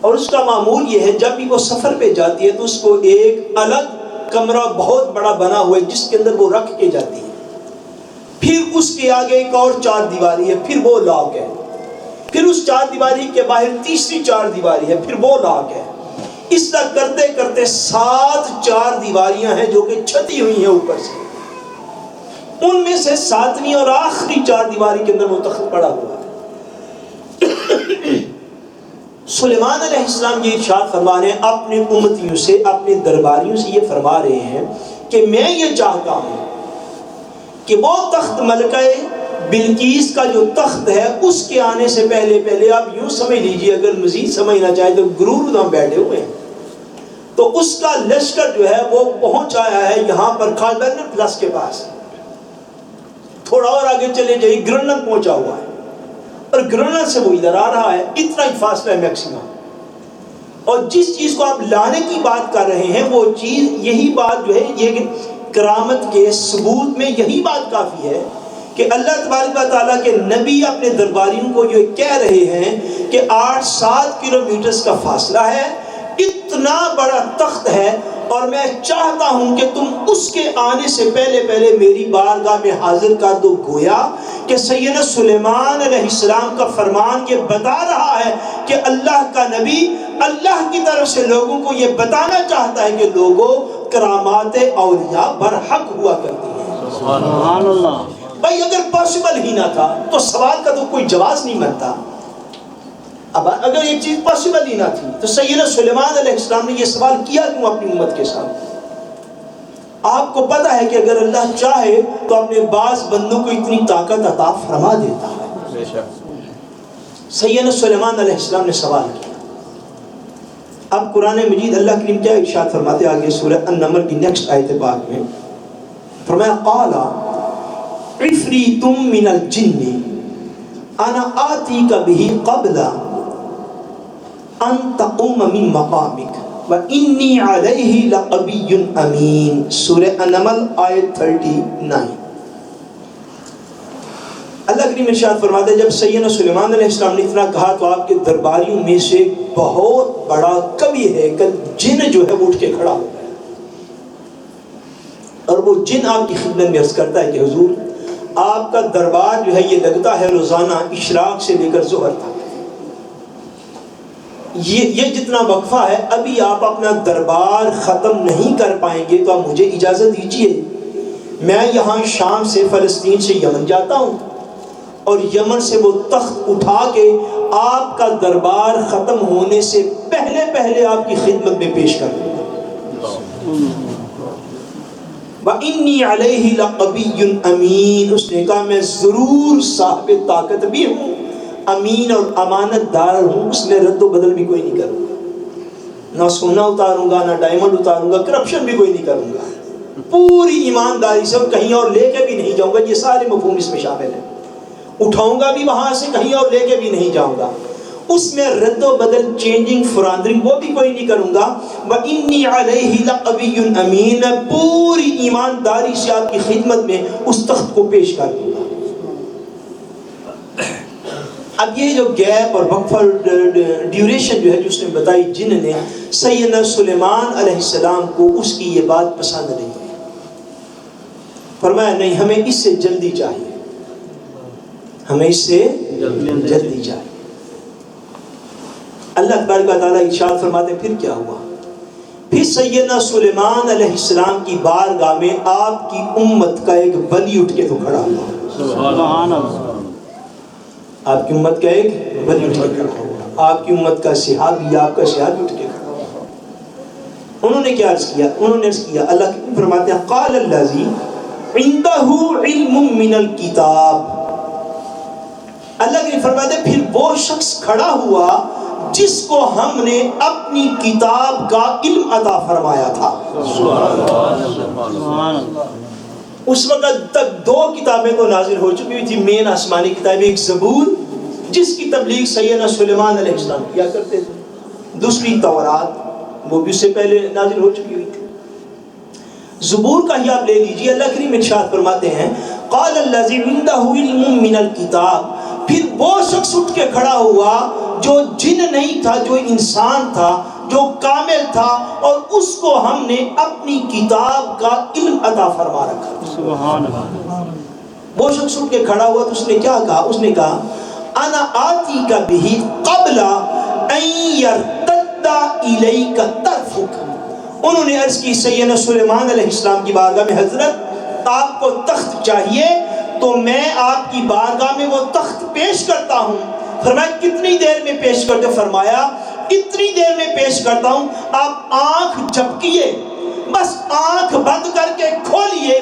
اور اس کا معمول یہ ہے جب بھی وہ سفر پہ جاتی ہے تو اس کو ایک الگ کمرہ بہت بڑا بنا ہوا ہے جس کے اندر وہ رکھ کے جاتی ہے، پھر اس کے آگے ایک اور 4 دیواری ہے، پھر وہ لاک ہے، پھر اس 4 دیواری کے باہر تیسری 4 دیواری ہے، پھر وہ لاک ہے۔ اس طرح کرتے کرتے 7 4 دیواریاں ہیں جو کہ چھتی ہوئی ہیں اوپر سے، ان میں سے 7ویں اور آخری 4 دیواری کے اندر وہ تخت پڑا ہوا ہے۔ سلیمان علیہ السلام یہ ارشاد فرما رہے ہیں اپنے امتیوں سے، اپنے درباریوں سے یہ فرما رہے ہیں کہ میں یہ چاہتا ہوں کہ وہ تخت ملکہ بلقیس کا جو تخت ہے اس کے آنے سے پہلے پہلے، آپ یوں سمجھ لیجئے، اگر مزید سمجھنا چاہیں تو گرور وہاں بیٹھے ہوئے ہیں، تو اس کا لشکر جو ہے وہ پہنچ آیا ہے یہاں پر خالبرن پلس کے پاس، تھوڑا اور آگے چلے جائیے گرنن پہنچا ہوا ہے، اور گرنل سے وہ ادھر آ رہا ہے، اتنا ہی فاصلہ ہے میکسیمم. اور جس چیز کو آپ لانے کی بات کر رہے ہیں وہ چیز، یہی بات جو ہے یہ کرامت کے ثبوت میں یہی بات کافی ہے کہ اللہ تبارک و تعالیٰ کے نبی اپنے درباریوں کو یہ کہہ رہے ہیں کہ 8-7 کلومیٹر کا فاصلہ ہے، اتنا بڑا تخت ہے، اور میں چاہتا ہوں کہ تم اس کے آنے سے پہلے پہلے میری بارگاہ میں حاضر کر دو. گویا کہ سیدنا سلیمان علیہ السلام کا فرمان یہ بتا رہا ہے کہ اللہ کا نبی اللہ کی طرف سے لوگوں کو یہ بتانا چاہتا ہے کہ لوگوں، کرامات اولیاء برحق ہوا کرتی ہیں. سبحان اللہ. بھائی اگر پاسبل ہی نہ تھا تو سوال کا تو کوئی جواز نہیں بنتا. اب اگر یہ چیز پاسبل ہی نہ تھی تو سیدنا سلیمان علیہ السلام نے یہ سوال کیا کیوں اپنی امت کے ساتھ؟ آپ کو پتہ ہے کہ اگر اللہ چاہے تو اپنے بعض بندوں کو اتنی طاقت عطا فرما دیتا ہے. سیدنا سلیمان علیہ السلام نے سوال کیا. اب قرآن مجید اللہ کریم کیا ارشاد فرماتے ہیں آگے سورہ النمل کی نیکسٹ آیت پاک میں، فرمایا قال عفریت من الجن انا آتیک بہ قبل ان تقوم من مقامک وانی علیہ لقوی امین. سورہ النمل آیت 39. اللہ کریم ارشاد فرماتے ہیں جب سیدنا سلیمان علیہ السلام نے اتنا کہا تو آپ کے درباریوں میں سے بہت بڑا کبھی ہے کہ جن جو ہے وہ اٹھ کے کھڑا ہو گیا، اور وہ جن آپ کی خدمت میں عرض کرتا ہے کہ حضور آپ کا دربار جو ہے یہ لگتا ہے روزانہ اشراق سے لے کر ظہر تک، یہ جتنا وقفہ ہے ابھی آپ اپنا دربار ختم نہیں کر پائیں گے تو آپ مجھے اجازت دیجیے، میں یہاں شام سے فلسطین سے یمن جاتا ہوں اور یمن سے وہ تخت اٹھا کے آپ کا دربار ختم ہونے سے پہلے پہلے آپ کی خدمت میں پیش کر دوں گا. وَإِنِّي عَلَيْهِ لَقَوِيٌّ أَمِينٌ. اس نے کہا میں ضرور صاحب طاقت بھی ہوں، امین اور امانت دار ہوں، اس میں رد و بدل بھی کوئی نہیں کروں گا، نہ سونا اتاروں گا، نہ ڈائمنڈ اتاروں گا، کرپشن بھی کوئی نہیں کروں گا، پوری ایمانداری سے، اور کہیں اور لے کے بھی نہیں جاؤں گا. یہ سارے مفہوم اس میں شامل ہیں. اٹھاؤں گا بھی وہاں سے، کہیں اور لے کے بھی نہیں جاؤں گا، اس میں رد و بدل، چینجنگ، فرانڈرنگ وہ بھی کوئی نہیں کروں گا. وَإِنِّي عَلَيْهِ لَقَوِيٌّ أَمِينٌ. میں پوری ایمانداری سے آپ کی خدمت میں اس تخت کو پیش کر دوں گا. اب یہ جو گیپ اور وقفہ ڈیوریشن جو ہے جو اس نے بتائی جن نے، سیدنا سلیمان علیہ السلام کو اس کی یہ بات پسند نہیں ہے. فرمایا نہیں، ہمیں اس سے جلدی چاہیے، ہمیں اس سے جلدی چاہیے. اللہ تبارک و تعالیٰ ارشاد فرماتے ہیں پھر کیا ہوا؟ پھر سیدنا سلیمان علیہ السلام کی بارگاہ میں آپ کی امت کا ایک ولی اٹھ کے تو کھڑا ہوا. سبحان اللہ. آپ کی امت کا ایک ولی اٹھ کے کھڑا ہوا، آپ کی امت کا صحابی، آپ کا صحابی اٹھ کے کھڑا ہوا. انہوں نے کیا عرض کیا؟ انہوں نے عرض کیا، اللہ فرماتے ہیں قال الذی عنده علم من الکتاب. اللہ کے فرماتے ہیں پھر وہ شخص کھڑا ہوا جس کو ہم نے اپنی کتاب کا علم عطا فرمایا تھا. اس وقت تک 2 کتابیں تو نازل ہو چکی ہوئی تھی، مین آسمانی کتاب، ایک زبور جس کی تبلیغ سیدنا سلیمان علیہ السلام کیا کرتے تھے، دوسری تورات وہ بھی اس سے پہلے نازل ہو چکی ہوئی تھی. زبور کا ہی آپ لے لیجیے، اللہ کریم ارشاد فرماتے ہیں قال الذی عنده علم من الکتاب. پھر وہ شخص اٹھ کے کھڑا ہوا جو جن نہیں تھا، جو انسان تھا، جو کامل تھا، اور اس کو ہم نے اپنی کتاب کا علم عطا فرما رکھا. سبحان اللہ. وہ شخص اٹھ کے کھڑا ہوا تو اس نے کیا کہا؟ اس نے کہا انا آتیک بہ قبل ان یرتد الیک طرفک. انہوں نے عرض کی سیدنا سلیمان علیہ السلام کی بارگاہ میں حضرت آپ کو تخت چاہیے تو میں آپ کی بارگاہ میں وہ تخت پیش کرتا ہوں. فرمایا کتنی دیر میں پیش کرتے؟ فرمایا اتنی دیر میں پیش کرتا ہوں آپ آنکھ جھپکیے، بس آنکھ بند کر کے کھولیے،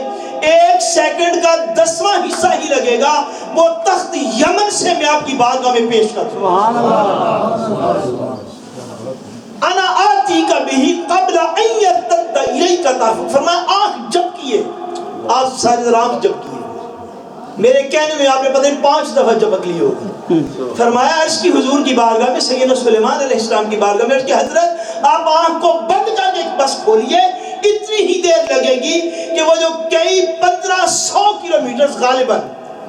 1 سیکنڈ کا 10واں حصہ ہی لگے گا، وہ تخت یمن سے میں آپ کی بارگاہ میں پیش کرتا ہوں. سبحان اللہ. انا آتیک بہ قبل ان یرتد الیک طرفک. فرمایا آنکھ جھپکیے، آپ ساری آنکھ جھپکیے. میرے کہنے میں آپ نے پتہ نہیں 5 دفعہ جبک لی ہوگی. فرمایا عرض کی حضور کی بارگاہ میں, سیدنا سلیمان علیہ السلام کی بارگاہ میں, عرض کی حضرت آپ آنکھ کو بند کر کے بس کھولیے, اتنی ہی دیر لگے گی کہ وہ جو کئی 1500 کلومیٹر غالباً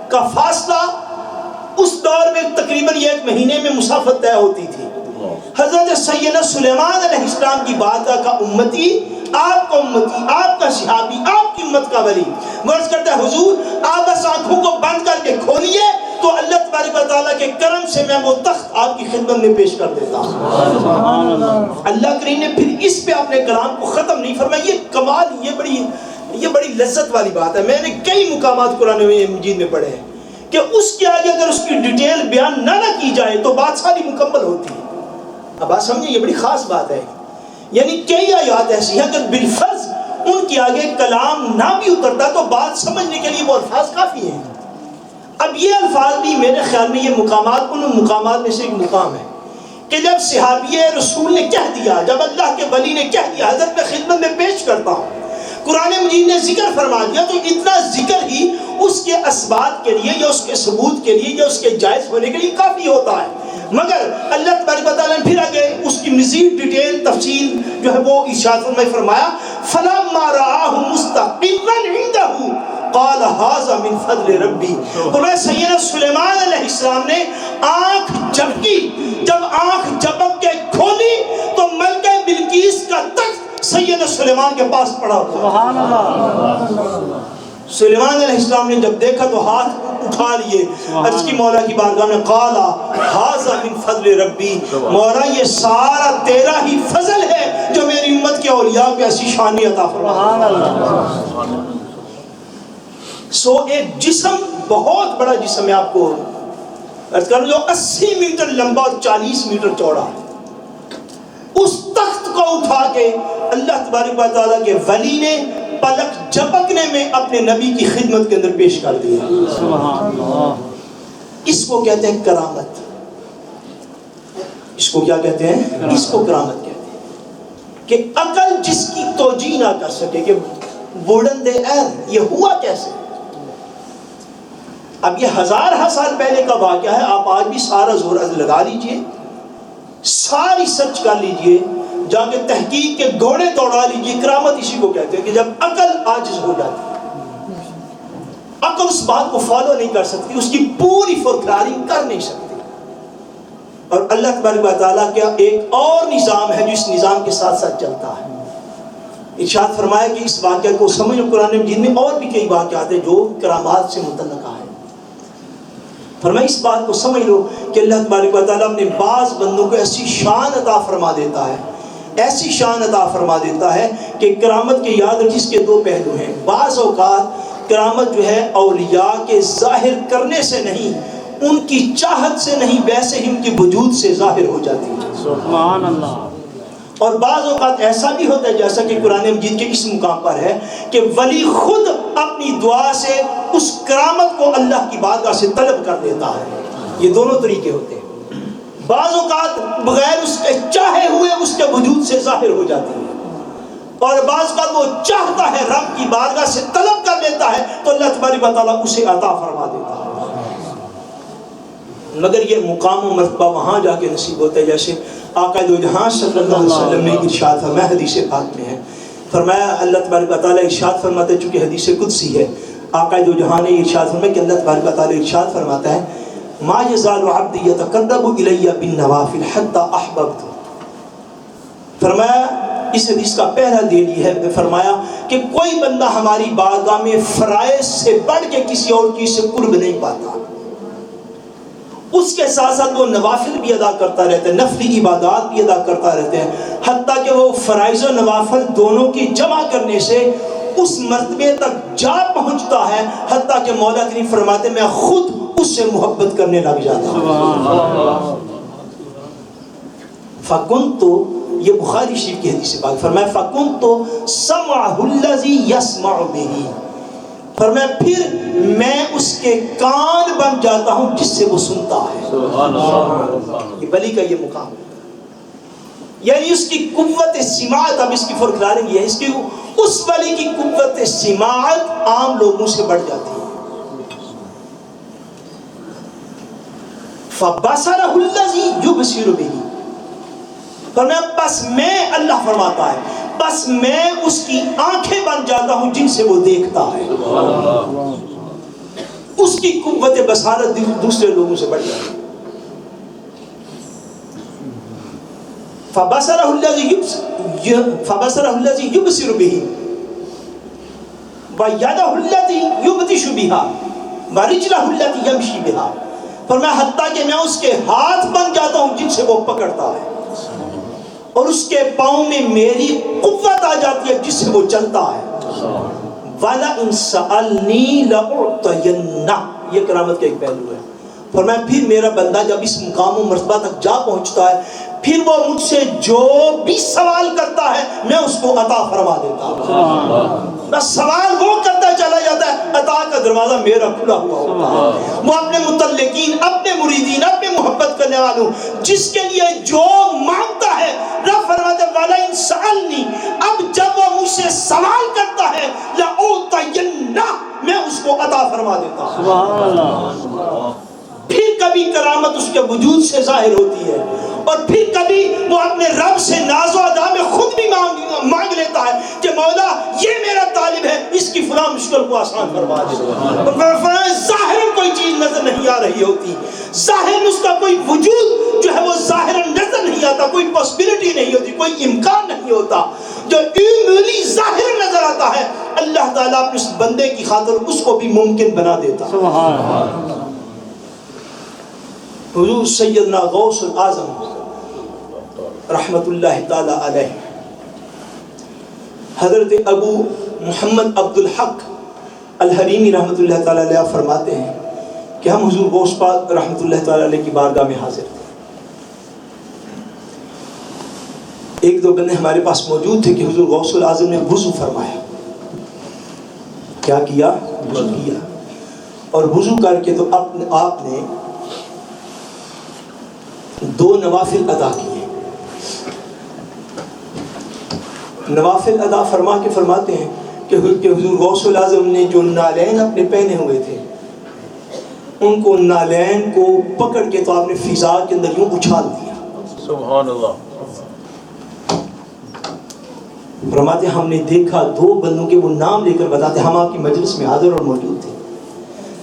کا فاصلہ اس دور میں تقریباً 1 مہینے میں مسافت طے ہوتی تھی. حضرت سیدنا سلیمان علیہ السلام کی بارگاہ کا امتی, آپ کا امتی, آپ کا صحابی, آپ کی امت کا ولی مرض کرتا ہے حضور آپ بس آنکھوں کو بند کر کے کھولیے تو اللہ تبارک و تعالیٰ کے کرم سے میں وہ تخت آپ کی خدمت میں پیش کر دیتا ہوں. اللہ کریم نے پھر اس پہ اپنے کلام کو ختم نہیں فرمایا. یہ کمال, یہ بڑی لذت والی بات ہے. میں نے کئی مقامات قرآن مجید میں پڑھے ہیں کہ اس کے آگے اگر اس کی ڈیٹیل بیان نہ کی جائے تو بات ساری مکمل ہوتی ہے. اب بات سمجھیں, یہ بڑی خاص بات ہے. یعنی کئی آیات ایسی ہیں اگر بالفرض ان کے آگے کلام نہ بھی اترتا تو بات سمجھنے کے لیے وہ الفاظ کافی ہیں. اب یہ الفاظ بھی میرے خیال میں یہ مقامات ان مقامات میں سے ایک مقام ہے کہ جب صحابی رسول نے کہہ دیا, جب اللہ کے ولی نے کہہ دیا حضرت میں خدمت میں پیش کرتا ہوں, قرآن مجید نے ذکر فرما دیا, تو اتنا ذکر ہی اس کے اسبات کے لیے یا اس کے ثبوت کے لیے یا اس کے جائز ہونے کے لیے کافی ہوتا ہے. مگر اللہ تبارک و تعالیٰ نے پھر آگے اس کی مزید ڈیٹیل تفصیل جو ہے وہ ارشاد فرمایا فَلَمَّا رَآهُ مُسْتَقِرًّا عِندَهُ قَالَ هَذَا مِنْ فَضْلِ رَبِّي. اور سیدنا سلیمان علیہ السلام نے آنکھ جھپکی, جب آنکھ جھپک کے کھولی تو ملکہ بلقیس کا تخت سیدنا سلیمان کے پاس پڑا. سبحان اللہ. سلیمان علیہ السلام نے جب دیکھا تو ہاتھ اٹھا لیے, عرض کی مولا کی بارگاہ میں قالا ھذا من فضل ربی, مولا یہ سارا تیرا ہی فضل ہے جو میری امت کے اولیاء کو ایسی شان عطا فرمایا. سو ایک جسم, بہت بڑا جسم ہے, آپ کو عرض کروں جو 80 میٹر لمبا اور 40 میٹر چوڑا, اس تخت کو اٹھا کے اللہ تبارک و تعالیٰ کے ولی نے پلک جھپکنے میں اپنے نبی کی خدمت کے اندر پیش کر دیا. اس کو کہتے ہیں کرامت. اس کو کیا کہتے ہیں؟ اس کو کرامت کہتے ہیں کہ عقل جس کی توجیہ نہ کر سکے کہ بلند یہ ہوا کیسے. اب یہ ہزارہ سال پہلے کا واقعہ ہے, آپ آج بھی سارا زور لگا لیجئے, ساری سرچ کر لیجئے, جا کے تحقیق کے گھوڑے دوڑا لیجیے. کرامت اسی کو کہتے ہیں کہ جب عقل عاجز ہو جاتی ہے, عقل اس بات کو فالو نہیں کر سکتی, اس کی پوری فورکلارنگ کر نہیں سکتی. اور اللہ تبارک و تعالیٰ کا ایک اور نظام ہے جو اس نظام کے ساتھ ساتھ چلتا ہے. ارشاد فرمایا کہ اس واقعہ کو سمجھو, قرآن مجید میں اور بھی کئی واقعات ہیں جو کرامات سے متعلقہ ہیں. فرمایا اس بات کو سمجھ لو کہ اللہ تبارک و تعالیٰ اپنے بعض بندوں کو ایسی شان عطا فرما دیتا ہے, ایسی شان عطا فرما دیتا ہے کہ کرامت کے یاد رکھیں اس کے 2 پہلو ہیں. بعض اوقات کرامت جو ہے اولیاء کے ظاہر کرنے سے نہیں, ان کی چاہت سے نہیں, ویسے ہی ان کے وجود سے ظاہر ہو جاتی ہے. سبحان اللہ. اور بعض اوقات ایسا بھی ہوتا ہے جیسا کہ قرآن مجید کے اس مقام پر ہے کہ ولی خود اپنی دعا سے اس کرامت کو اللہ کی بارگاہ سے طلب کر دیتا ہے. یہ دونوں طریقے ہوتے ہیں. بعض اوقات بغیر اس کے چاہے ہوئے اس کے وجود سے ظاہر ہو جاتی ہے, اور بعض اوقات وہ چاہتا ہے رب کی بارگاہ سے طلب کر لیتا ہے تو اللہ تبارک و تعالیٰ اسے عطا فرما دیتا ہے. مگر یہ مقام و مرتبہ وہاں جا کے نصیب ہوتا ہے جیسے آقا دو جہاں صلی اللہ علیہ وسلم نے ارشاد فرمایا, حدیث پاک میں ہے, فرمایا اللہ تبارک و تعالیٰ ارشاد فرماتا ہے, چونکہ حدیث قدسی ہے, آقا دو جہاں نے ارشاد فرمایا کہ اللہ تبارک و تعالیٰ ارشاد فرماتا ہے ما یزال عبدی یتقرب الی بالنوافل حتی احببت. فرمایا اس حدیث کا پہلا دلیل یہ ہے, فرمایا کہ کوئی بندہ ہماری بارگاہ میں فرائض سے بڑھ کے کسی اور چیز سے قرب نہیں پاتا, اس کے ساتھ ساتھ وہ نوافل بھی ادا کرتا رہتا ہے, نفلی عبادات بھی ادا کرتا رہتا ہے, حتیٰ کہ وہ فرائض و نوافل دونوں کی جمع کرنے سے اس مرتبے تک جا پہنچتا ہے حتیٰ کہ مولا کریم فرماتے میں خود اس سے محبت کرنے لگ جاتا ہوں. فَكُنْتُ, یہ بخاری شریف کی حدیث پاک, فرمایا فَكُنْتُ سَمْعَهُ الَّذِي يَسْمَعُ بِهِ, فرمایا پھر میں اس کے کان بن جاتا ہوں جس سے وہ سنتا ہے. یہ ولی کا یہ مقام ہے, یعنی اس کی قوت سماعت. اب اس کی فورکلارنگ یہ ہے, اس کی اس ولی کی قوت سماعت عام لوگوں سے بڑھ جاتی ہے. فَبَصَرَهُ الَّذِي يُبْصِرُ بِهِ، فرمایا بس میں، اللہ فرماتا ہے بس میں اس کی آنکھیں بن جاتا ہوں جن سے وہ دیکھتا ہے. اس کی قوت بصارت دوسرے لوگوں سے بڑھ جاتی ہے. فَبَصَرَهُ الَّذِي يُبْصِرُ بِهِ وَيَدَهُ الَّتِي يُبْطِشُ بِهَا وَرِجْلَهُ الَّتِي يَمْشِي بِهَا، فرمایا حتیٰ کہ میں اس کے ہاتھ بن جاتا ہوں جن سے وہ پکڑتا ہے، اور اس کے پاؤں میں میری قوت آ جاتی ہے جس سے وہ چلتا ہے. وَلَئِن سَأَلْنِي لَأُعْطِيَنَّهُ، یہ کرامت کا ایک پہلو ہے. فرمایا پھر میرا بندہ جب اس مقام و مرتبہ تک جا پہنچتا ہے، پھر وہ مجھ سے جو بھی سوال کرتا ہے میں اس کو عطا فرما دیتا ہوں. بس سوال وہ کرتا چلا جاتا ہے، عطا کا دروازہ میرا کھلا ہوا ہوتا ہے. وہ اپنے متعلقین، اپنے مریدین، اپنے محبت کرنے والوں، جس کے لیے جو مانگتا ہے رب فرماتا ہے وَلَئِن سَأَلْنِي، اب جب وہ مجھ سے سوال کرتا ہے لَأُعْطِيَنَّهُ، میں اس کو عطا فرما دیتا ہوں. سبحان اللہ. پھر کبھی کرامت اس کے وجود سے ظاہر ہوتی ہے، اور پھر کبھی وہ اپنے رب سے ناز و ادا میں خود بھی مانگ لیتا ہے کہ مولا یہ میرا طالب ہے، اس کی فلاں مشکل کو آسان فرما دے. ظاہر کوئی چیز نظر نہیں آ رہی ہوتی، ظاہر اس کا کوئی وجود جو ہے وہ ظاہر نظر نہیں آتا، کوئی پاسبلٹی نہیں ہوتی، کوئی امکان نہیں ہوتا. جو ایمولی ظاہر نظر آتا ہے، اللہ تعالیٰ اپنے اس بندے کی خاطر اس کو بھی ممکن بنا دیتا ہے. سبحان اللہ. حضور سیدنا غوث العظم رحمت اللہ تعالی علیہ، حضرت ابو محمد عبد الحق الحریمی رحمت اللہ تعالی علیہ فرماتے ہیں کہ ہم حضور غوث پاک رحمت اللہ تعالی علیہ کی بارگاہ میں حاضر تھے. ایک دو بندے ہمارے پاس موجود تھے کہ حضور غوث العظم نے وضو فرمایا. کیا کیا؟ وضو کیا، اور وضو کر کے تو آپ نے 2 نوافل ادا کیے. نوافل ادا فرما کے فرماتے ہیں کہ حضور غوث العظم نے جو نالین اپنے پہنے ہوئے تھے، ان کو نالین کو پکڑ کے تو آپ نے فضا کے اندر یوں اچھال دیا. سبحان اللہ. فرماتے ہیں ہم نے دیکھا 2 بندوں کے، وہ نام لے کر بتاتے، ہم آپ کی مجلس میں حاضر اور موجود تھے.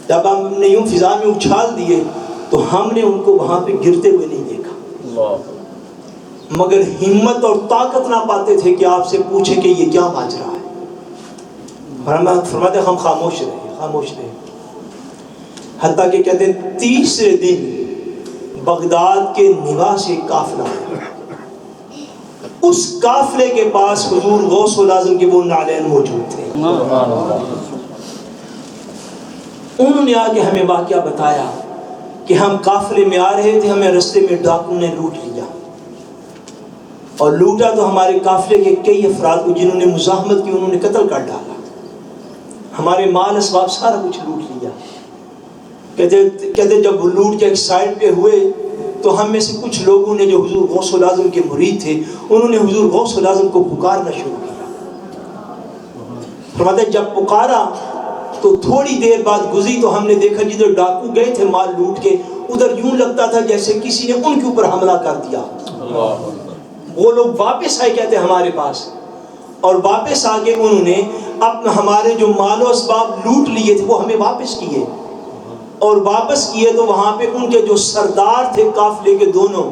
جب ہم نے یوں فضا میں اچھال دیے تو ہم نے ان کو وہاں پہ گرتے ہوئے نہیں دیکھا، مگر ہمت اور طاقت نہ پاتے تھے کہ آپ سے پوچھیں کہ یہ کیا ماجرا ہے. فرماتے ہم خاموش رہے. حتیٰ کہ کہتے ہیں تیسرے دن بغداد کے نواس ایک قافلہ، اس قافلے کے پاس حضور غوث العظم کے وہ نالین موجود تھے. انہوں نے آگے ہمیں واقعہ بتایا کہ ہم قافلے میں آ رہے تھے، ہمیں رستے میں ڈاکو نے لوٹ لیا، اور لوٹا تو ہمارے قافلے کے کئی افراد کو جنہوں نے مزاحمت کی انہوں نے قتل کر ڈالا، ہمارے مال اسباب سارا کچھ لوٹ لیا. کہتے جب وہ لوٹ کے ایک سائڈ پہ ہوئے تو ہم میں سے کچھ لوگوں نے جو حضور غوث العظم کے مرید تھے، انہوں نے حضور غوث العظم کو پکارنا شروع کیا. فرماتے جب پکارا تو تھوڑی دیر بعد گزری تو ہم نے دیکھا جدھر ڈاکو گئے تھے مال لوٹ کے، ادھر یوں لگتا تھا جیسے کسی نے ان کے اوپر حملہ کر دیا. وہ لوگ واپس آئے کہتے ہمارے پاس، اور واپس آ کے انہوں نے ہمارے جو مال و اسباب لوٹ لیے تھے وہ ہمیں واپس کیے، اور واپس کیے تو وہاں پہ ان کے جو سردار تھے قافلے کے دونوں،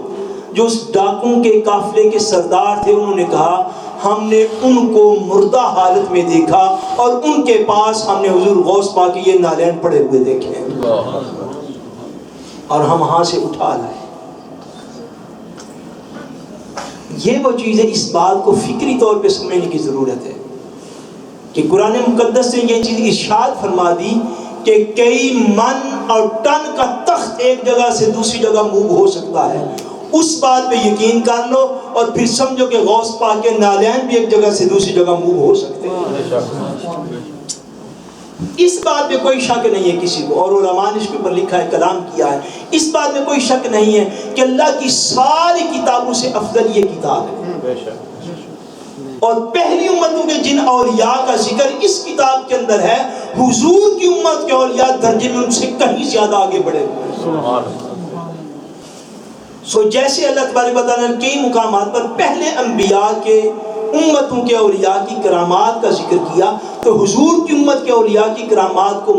جو اس ڈاکوں کے قافلے کے سردار تھے، انہوں نے کہا ہم نے ان کو مردہ حالت میں دیکھا اور ان کے پاس ہم نے حضور غوث پاک کے یہ نالین پڑے ہوئے دیکھے اور ہم وہاں سے اٹھا لائے. یہ وہ چیز ہے، اس بات کو فکری طور پہ سمجھنے کی ضرورت ہے کہ قرآن مقدس نے یہ چیز ارشاد فرما دی کہ کئی من اور ٹن کا تخت ایک جگہ سے دوسری جگہ موو ہو سکتا ہے. اس بات پہ یقین کر لو اور پھر سمجھو کہ غوث پاک کے نالین بھی ایک جگہ سے دوسری جگہ موو ہو سکتے ہیں. اس بات میں کوئی شک نہیں ہے کسی کو، اور علماء نے اس کے اوپر لکھا ہے، کلام کیا ہے. اس بات میں کوئی شک نہیں ہے کہ اللہ کی ساری کتابوں سے افضل یہ کتاب ہے، اور پہلی امتوں کے جن اولیاء کا ذکر اس کتاب کے اندر ہے، حضور کی امت کے اولیاء درجے میں ان سے کہیں زیادہ آگے بڑھے ہوئے ہیں. جیسے اللہ تبارک و تعالیٰ نے کئی مقامات پر پہلے انبیاء کے امتوں کے اولیاء کی کرامات کا ذکر کیا، تو حضور کی امت کے اولیاء کی کرامات کو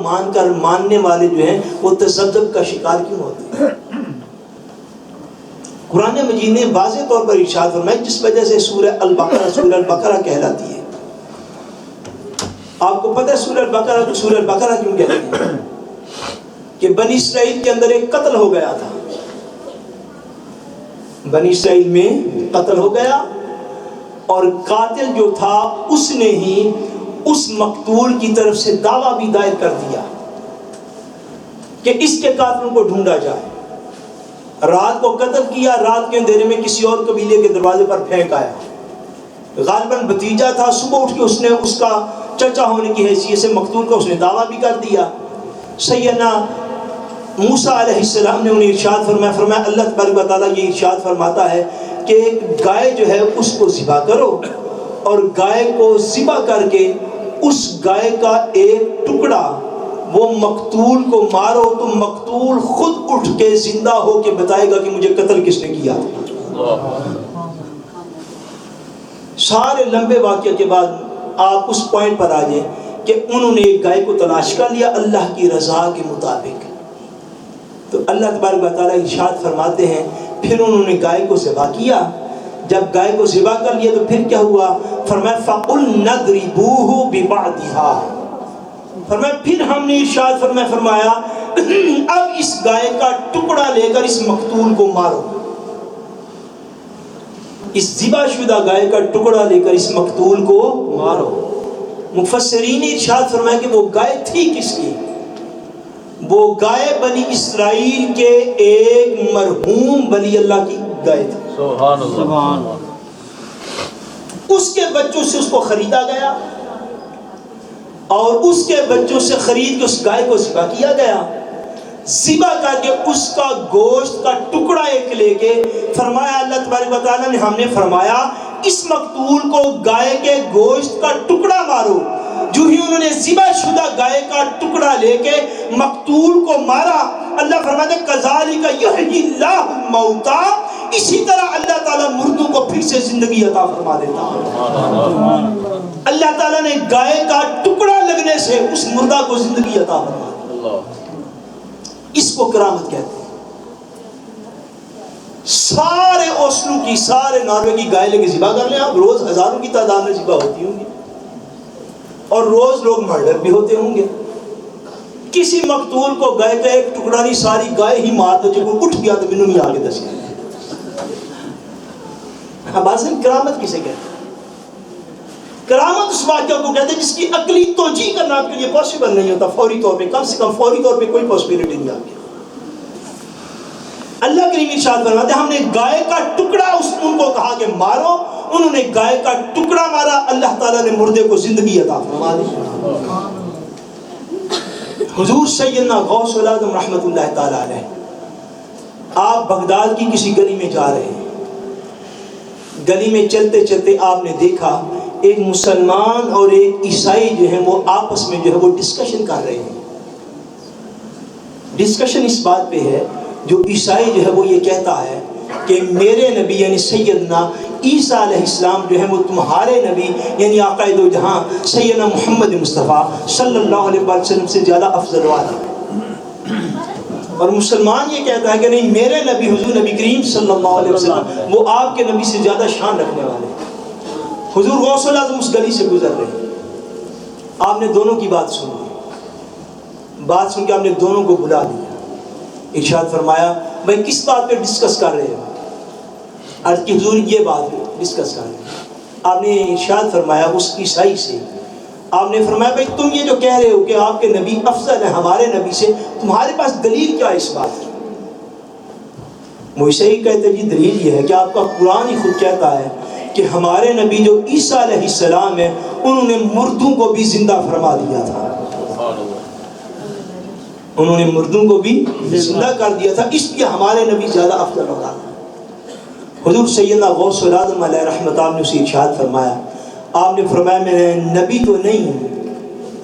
ماننے والے جو ہیں وہ تذبذب کا شکار کیوں ہوتے ہیں؟ قرآن مجید نے واضح طور پر ارشاد فرمایا، جس وجہ سے سورہ البقرہ کہلاتی ہے۔ آپ کو پتہ ہے سورہ البقرہ کیوں کہلاتی ہے؟ کہ بنی اسرائیل کے اندر ایک قتل ہو گیا تھا، بنی اسرائیل میں قتل ہو گیا، اور قاتل جو تھا اس نے ہی اس مقتول کی طرف سے دعویٰ بھی دائر کر دیا کہ اس کے قاتلوں کو ڈھونڈا جائے۔ رات کو قتل کیا، رات کے اندھیرے میں کسی اور قبیلے کے دروازے پر پھینک آیا، غالباً بھتیجا تھا۔ صبح اٹھ کے اس نے اس کا چچا ہونے کی حیثیت سے مقتول کا اس نے دعویٰ بھی کر دیا۔ سیدنا موسیٰ علیہ السلام نے انہیں ارشاد فرمایا اللہ تبارک و تعالیٰ یہ ارشاد فرماتا ہے کہ گائے جو ہے اس کو ذبح کرو، اور گائے کو ذبح کر کے اس گائے کا ایک ٹکڑا وہ مقتول کو مارو، تو مقتول خود اٹھ کے زندہ ہو کے بتائے گا کہ مجھے قتل کس نے کیا۔ سارے لمبے واقعے کے بعد آپ اس پوائنٹ پر آ جائیں کہ انہوں نے ایک گائے کو تلاش کر لیا اللہ کی رضا کے مطابق۔ تو اللہ تبارک و تعالیٰ ارشاد فرماتے ہیں پھر انہوں نے گائے کو ذبح کیا۔ جب گائے کو ذبح کر لیا تو پھر کیا ہوا؟ فرمایا فَقُلْنَا اضْرِبُوهُ بِبَعْضِهَا، فرمایا پھر ہم نے ارشاد فرمایا اب اس گائے کا ٹکڑا لے کر اس مقتول کو مارو، اس ذبح شدہ گائے کا ٹکڑا لے کر اس مقتول کو مارو۔ مفسرین نے ارشاد فرمایا کہ وہ گائے تھی کس کی؟ وہ گائے بنی اسرائیل کے ایک مرحوم ولی اللہ کی گائے تھی۔ سبحان اللہ۔ اس کے بچوں سے اس کو خریدا گیا، اور اس کے بچوں سے خرید کے اس گائے کو ذبح کیا گیا۔ ذبح کر کے اس کا گوشت کا ٹکڑا ایک لے کے فرمایا اللہ تبارک و تعالیٰ نے ہم نے فرمایا اس مقتول کو گائے کے گوشت کا ٹکڑا مارو۔ جو ہی انہوں نے ذبح شدہ گائے کا ٹکڑا لے کے مقتول کو مارا، اللہ فرماتے کذالک یحیی اللہ الموتیٰ، اسی طرح اللہ تعالیٰ مردوں کو پھر سے زندگی عطا فرما دیتا ہے۔ اللہ تعالیٰ نے گائے کا ٹکڑا لگنے سے اس مردہ کو زندگی عطا فرما دی۔ اس کو کرامت کہتے ہیں۔ سارے اوسلو کی، سارے ناروے کی گائے لے کے ذبح کر لیں آپ، روز ہزاروں کی تعداد میں ذبح ہوتی ہوں گی، اور روز لوگ مرڈر بھی ہوتے ہوں گے۔ کسی مقتول کو گائے کا ایک ٹکڑا نہیں، ساری گائے ہی مار دو، جب وہ اٹھ گیا تو بنو ہی آگے دس گیا۔ باسن کرامت کسے کہتے ہیں؟ کرامت اس واقعہ کو کہتے ہیں جس کی عقلی توجیہ کرنا آپ کے لیے پاسبل نہیں ہوتا فوری طور پہ، کم سے کم فوری طور پہ کوئی پاسبلٹی نہیں آپ کے۔ اللہ کریم ارشاد فرماتے ہیں ہم نے گائے کا ٹکڑا ان کو کہا کہ مارو، انہوں نے گائے کا ٹکڑا مارا، اللہ تعالیٰ نے مردے کو زندگی عطا فرما دی۔ حضور سیدنا غوث العظم رحمت اللہ تعالیٰ علیہ، آپ بغداد کی کسی گلی میں جا رہے ہیں، گلی میں چلتے چلتے آپ نے دیکھا ایک مسلمان اور ایک عیسائی جو ہیں وہ آپس میں جو ہے وہ ڈسکشن کر رہے ہیں۔ ڈسکشن اس بات پہ ہے، جو عیسائی جو ہے وہ یہ کہتا ہے کہ میرے نبی یعنی سیدنا عیسیٰ علیہ السلام جو ہے وہ تمہارے نبی یعنی آقا دو جہاں سیدنا محمد مصطفیٰ صلی اللہ علیہ وسلم سے زیادہ افضل والا ہے۔ اور مسلمان یہ کہتا ہے کہ نہیں، میرے نبی حضور نبی کریم صلی اللہ علیہ وسلم وہ آپ کے نبی سے زیادہ شان رکھنے والے ہیں۔ حضور غوث العظم اس گلی سے گزر رہے ہیں، آپ نے دونوں کی بات سنی، بات سن کے آپ نے دونوں کو بلا لیا، ارشاد فرمایا بھائی کس بات پہ ڈسکس کر رہے ہو؟ عرض کی حضور یہ بات ڈسکس کر رہے ہیں۔ آپ نے ارشاد فرمایا اس عیسائی سے، آپ نے فرمایا بھائی تم یہ جو کہہ رہے ہو کہ آپ کے نبی افضل ہے ہمارے نبی سے، تمہارے پاس دلیل کیا ہے اس بات کی؟ وہ عیسائی کہتے جی دلیل یہ ہے کہ آپ کا قرآن ہی خود کہتا ہے کہ ہمارے نبی جو عیسیٰ علیہ السلام ہیں انہوں نے مردوں کو بھی زندہ فرما دیا تھا، انہوں نے مردوں کو بھی زندہ کر دیا تھا، اس لیے ہمارے نبی زیادہ افضل ہوگا۔ حضور سیدنا غوث العظم علیہ رحمت اللہ نے اسے ارشاد فرمایا، آپ نے فرمایا میں نبی تو نہیں ہوں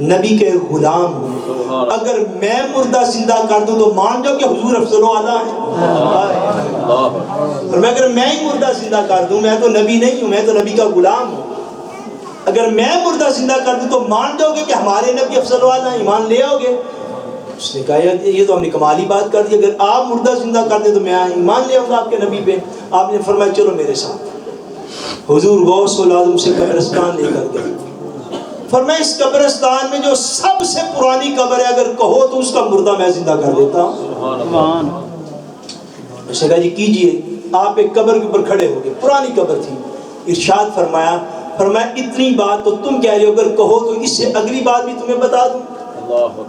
نبی کے غلام ہوں، اگر میں مردہ زندہ کر دوں تو مان جاؤ کہ حضور افضل اعلیٰ ہیں۔ اور میں اگر میں ہی مردہ زندہ کر دوں، میں تو نبی نہیں ہوں، میں تو نبی کا غلام ہوں، اگر میں مردہ زندہ کر دوں تو مان جاؤ گے کہ ہمارے نبی افضل اعلیٰ ہیں، ایمان لے آؤ گے؟ اس نے کہا یہ تو ہم نے کمالی بات کر دی، اگر آپ مردہ زندہ کر دیں تو میں ایمان لے آؤں گا آپ کے نبی پہ۔ آپ نے فرمایا چلو میرے ساتھ۔ حضور غوث العظم سے قبرستان لے کر گئے، فرمایا اس قبرستان میں جو سب سے پرانی قبر ہے اگر کہو تو اس کا مردہ میں زندہ کر دیتا ہوں۔ اس نے کہا جی کیجئے۔ آپ ایک قبر کے اوپر کھڑے ہو گئے، پرانی قبر تھی، ارشاد فرمایا اتنی بات تو تم کہہ رہے ہو، اگر کہو تو اس سے اگلی بات بھی تمہیں بتا دوں۔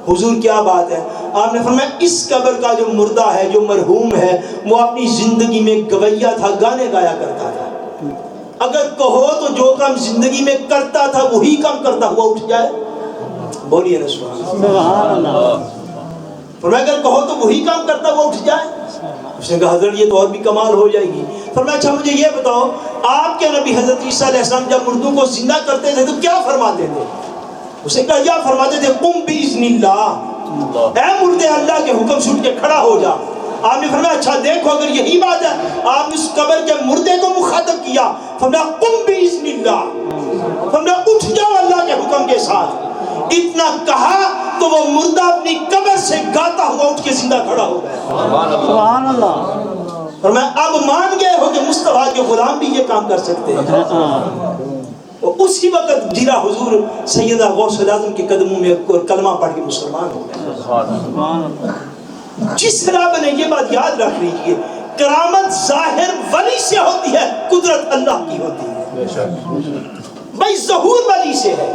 حضور کیا بات ہے؟ آپ نے فرمایا اس قبر کا جو مردہ ہے، جو مرحوم ہے، وہ اپنی زندگی میں گویا تھا، گانے گایا کرتا تھا، اگر کہو تو جو کام زندگی میں کرتا تھا وہی کام کرتا ہوا اٹھ جائے۔ بولیے نا سبحان اللہ۔ فرمایا اگر کہو تو وہی کام کرتا ہوا اٹھ جائے۔ اس نے کہا حضرت یہ تو اور بھی کمال ہو جائے گی۔ فرمایا اچھا مجھے یہ بتاؤ، آپ کے نبی حضرت عیسیٰ علیہ السلام جب مردوں کو زندہ کرتے تھے تو کیا فرماتے تھے؟ اس نے کہا یا فرماتے تھے قم باذن اللہ، اے مردے اللہ کے حکم سے اٹھ کے کھڑا ہو جا۔ آپ نے فرمایا اچھا دیکھو اگر یہی بات ہے، آپ نے اس قبر کے مردے کو مخاطب کیا، فرمایا قم باذن اللہ، فرمایا اٹھ جاؤ اللہ کے حکم کے ساتھ۔ اتنا کہا تو وہ مردہ اپنی قبر سے گاتا ہوا اٹھ کے زندہ کھڑا ہو گیا۔ سبحان اللہ۔ فرمایا اب مان گئے ہو کہ مصطفیٰ کے غلام بھی یہ کام کر سکتے ہیں۔ اسی وقت گرا حضور سیدہ غوث العظم کے قدموں میں کلمہ پڑھ کے مسلمان ہو گئے۔ جس رب نے یہ بات یاد رکھ لیجیے، کرامت ظاہر ولی سے ہوتی ہے، قدرت اللہ کی ہوتی ہے۔ بھائی ظہور ولی سے ہے۔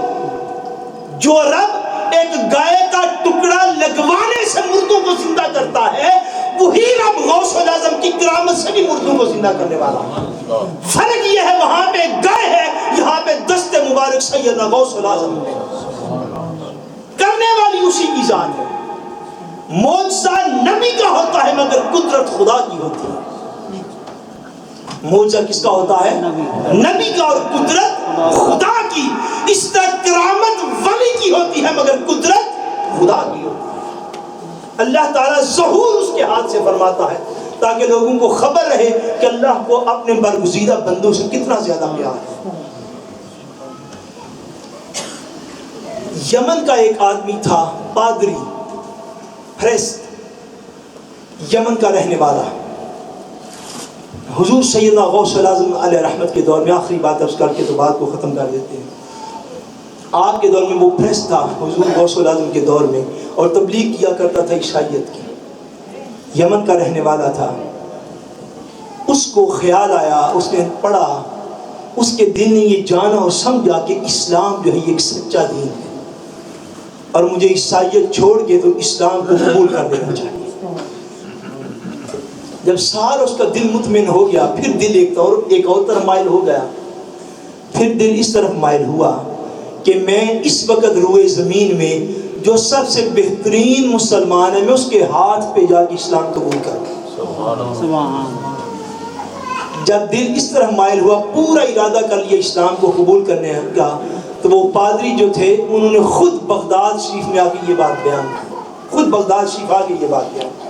جو رب ایک گائے کا ٹکڑا لگوانے سے مردوں کو زندہ کرتا ہے، وہی رب غوث العظم کی کرامت سے بھی مردوں کو زندہ کرنے والا ہے۔ فرق یہ ہے وہاں پہ گائے ہے، یہاں پہ دست مبارک سیدنا غوث العظم ہے، کرنے والی اسی کی ذات ہے۔ معجزہ نبی کا ہوتا ہے مگر قدرت خدا کی ہوتی ہے۔ معجزہ کس کا ہوتا ہے؟ نبی کا، اور قدرت خدا کی۔ اس طرح کرامت ولی کی ہوتی ہے مگر قدرت خدا کی ہوتی ہے۔ اللہ تعالیٰ ظہور اس کے ہاتھ سے فرماتا ہے تاکہ لوگوں کو خبر رہے کہ اللہ کو اپنے برگزیدہ بندوں سے کتنا زیادہ پیار ہے۔ یمن کا ایک آدمی تھا، پادری، پریسٹ، یمن کا رہنے والا۔ حضور سیدنا غوث العظم علیہ رحمت کے دور میں، آخری بات عرض کر کے تو بات کو ختم کر دیتے ہیں، آپ کے دور میں وہ پریسٹ تھا حضور غوث العظم کے دور میں، اور تبلیغ کیا کرتا تھا عیسائیت کی، یمن کا رہنے والا تھا۔ اس کو خیال آیا، اس نے پڑھا، اس کے دل نے یہ جانا اور سمجھا کہ اسلام جو ہے یہ ایک سچا دین ہے، اور مجھے عیسائیت چھوڑ کے تو اسلام کو قبول کر لینا چاہیے۔ جب سال اس کا دل مطمئن ہو گیا، پھر دل ایک اور طرف مائل ہو گیا، پھر دل اس طرف مائل ہوا کہ میں اس وقت روئے زمین میں جو سب سے بہترین مسلمان ہے، میں اس کے ہاتھ پہ جا کے اسلام قبول کروں۔ جب دل اس طرح مائل ہوا، پورا ارادہ کر لیا اسلام کو قبول کرنے کا، تو وہ پادری جو تھے انہوں نے خود بغداد شریف میں آ کے یہ بات بیان کی، خود بغداد شریف آ کے یہ بات بیان کی۔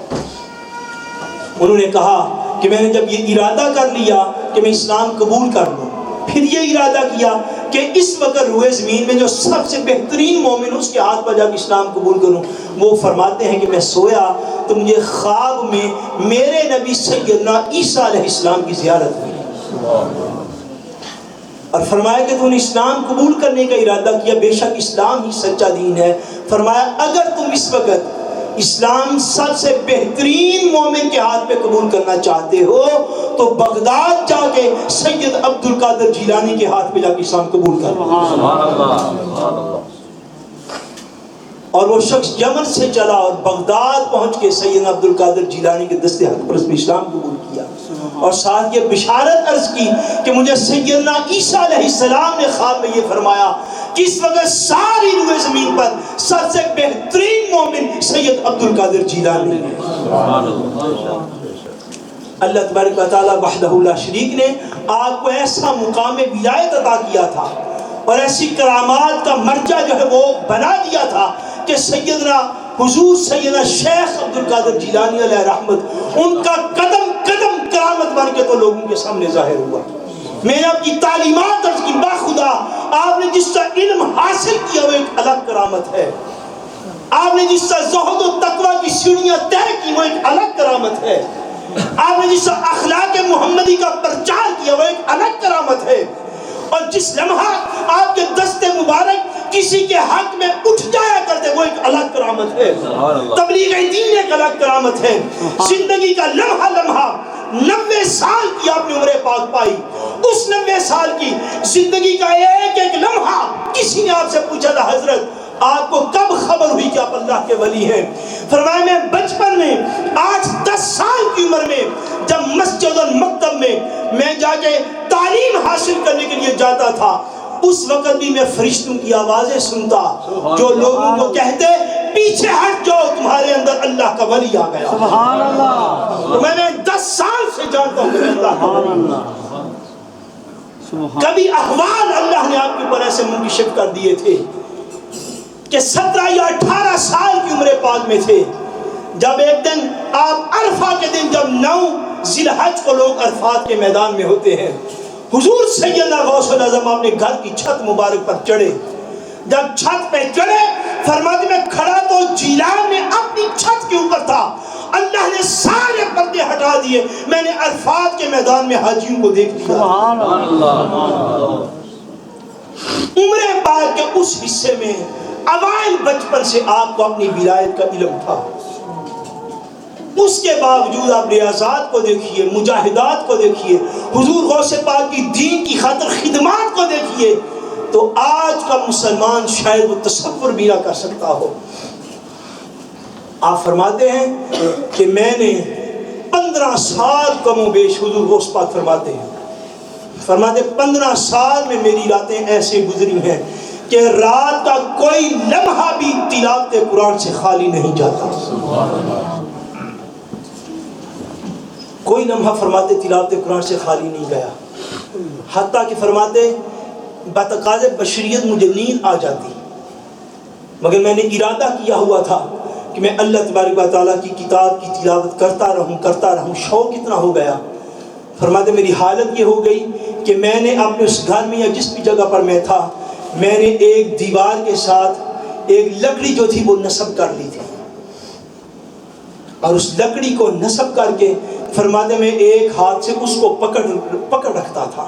انہوں نے کہا کہ میں نے جب یہ ارادہ کر لیا کہ میں اسلام قبول کر لوں، پھر یہ ارادہ کیا کہ اس وقت روئے زمین میں جو سب سے بہترین مومن اس کے ہاتھ پر جا کے اسلام قبول کروں۔ وہ فرماتے ہیں کہ میں سویا تو مجھے خواب میں میرے نبی سیدنا عیسیٰ علیہ السلام کی زیارت ہوئی، اور فرمایا کہ تو نے اسلام قبول کرنے کا ارادہ کیا، بے شک اسلام ہی سچا دین ہے۔ فرمایا اگر تم اس وقت اسلام سب سے بہترین مومن کے ہاتھ پہ قبول کرنا چاہتے ہو تو بغداد جا کے سید عبد القادر جیلانی کے ہاتھ پہ جا کے اسلام قبول کر۔ اور وہ شخص یمن سے چلا اور بغداد پہنچ کے سید عبد القادر جیلانی کے دستے حق پرست میں اسلام قبول کیا، اور ساتھ یہ بشارت عرض کی کہ مجھے سیدنا عیسیٰ علیہ السلام نے خواب میں یہ فرمایا کہ اس وقت ساری روئے زمین پر سب سے بہترین مومن سید عبد القادر جیلانی ہے۔ اللہ تبارک و تعالیٰ وحدہ لا شریک نے آپ کو ایسا مقام ولایت عطا کیا تھا، اور ایسی کرامات کا مرجع جو ہے وہ بنا دیا تھا کہ سیدنا حضور سیدنا شیخ عبد القادر جیلانی علیہ رحمت ان کا قدم قدم کرامت بن کے تو لوگوں کے سامنے ظاہر ہوا. میں نے آپ کی تعلیمات عرض کی، باخدا آپ نے جس طرح علم حاصل کیا وہ ایک الگ کرامت ہے، آپ نے جس طرح زہد و تقوی کی سیڑھیاں طے کی وہ ایک الگ کرامت ہے، آپ نے جس طرح اخلاق محمدی کا پرچار کیا وہ ایک الگ کرامت ہے، اور جس لمحہ آپ کے دست مبارک کسی کے حق میں اٹھ جایا کرتے وہ ایک الگ کرامت ہے. تبلیغ دین ایک الگ کرامت ہے. زندگی کا لمحہ لمحہ 90 سال کی آپ نے عمر پاک پائی، اس 90 سال کی زندگی کا ایک ایک لمحہ کسی نے آپ سے پوچھا تھا حضرت آپ کو کب خبر ہوئی کہ آپ اللہ کے ولی ہیں؟ فرمایا میں بچپن میں 8-10 سال کی عمر میں جب مسجد اور مکتب میں جا کے تعلیم حاصل کرنے کے لیے جاتا تھا، اس وقت بھی میں فرشتوں کی آوازیں سنتا جو لوگوں کو کہتے پیچھے ہٹ جاؤ تمہارے اندر اللہ کا ولی آ گیا. سبحان اللہ. تو میں نے 10 سال سے جانتا ہوں کہ اللہ کا ولی. کبھی احوال اللہ نے آپ کے اوپر ایسے منکشف کر دیے تھے کہ 17 یا 18 سال کی عمر پاک میں تھے، جب ایک دن آپ عرفہ کے دن جب 9 ذی الحج کو لوگ عرفات کے میدان میں ہوتے ہیں، حضور سیدنا غوث الاعظم اپنے گھر کی چھت مبارک پر چڑھے. جب چھت پہ چڑھے فرماتے میں کھڑا تو جیلان میں اپنی چھت کے اوپر تھا، اللہ نے سارے پردے ہٹا دیے، میں نے عرفات کے میدان میں حاجیوں کو دیکھ لیا. سبحان اللہ. عمر پاک کے اس حصے میں اوائل بچپن سے آپ کو اپنی ولایت کا علم تھا، اس کے باوجود آپ ریاضات کو دیکھیے، مجاہدات کو دیکھیے، حضور غوث پاک کی دین کی خاطر خدمات کو دیکھیے، تو آج کا مسلمان شاید وہ تصور بھی نہ کر سکتا ہو. آپ فرماتے ہیں کہ میں نے 15 سال کم و بیش، حضور غوث پاک فرماتے 15 سال میں میری راتیں ایسے گزری ہیں کہ رات کا کوئی لمحہ بھی تلاوت قرآن سے خالی نہیں جاتا. کوئی لمحہ فرماتے تلاوت قرآن سے خالی نہیں گیا، حتیٰ کہ فرماتے بتقاضِ بشریت مجھے نیند آ جاتی، مگر میں نے ارادہ کیا ہوا تھا کہ میں اللہ تبارک و تعالیٰ کی کتاب کی تلاوت کرتا رہوں. شوق اتنا ہو گیا. فرماتے میری حالت یہ ہو گئی کہ میں نے اپنے اس گھر میں یا جس بھی جگہ پر میں تھا، میں نے ایک دیوار کے ساتھ ایک لکڑی جو تھی وہ نصب کر لی تھی، اور اس لکڑی کو نصب کر کے فرماتے میں ایک ہاتھ سے اس کو پکڑ رکھتا تھا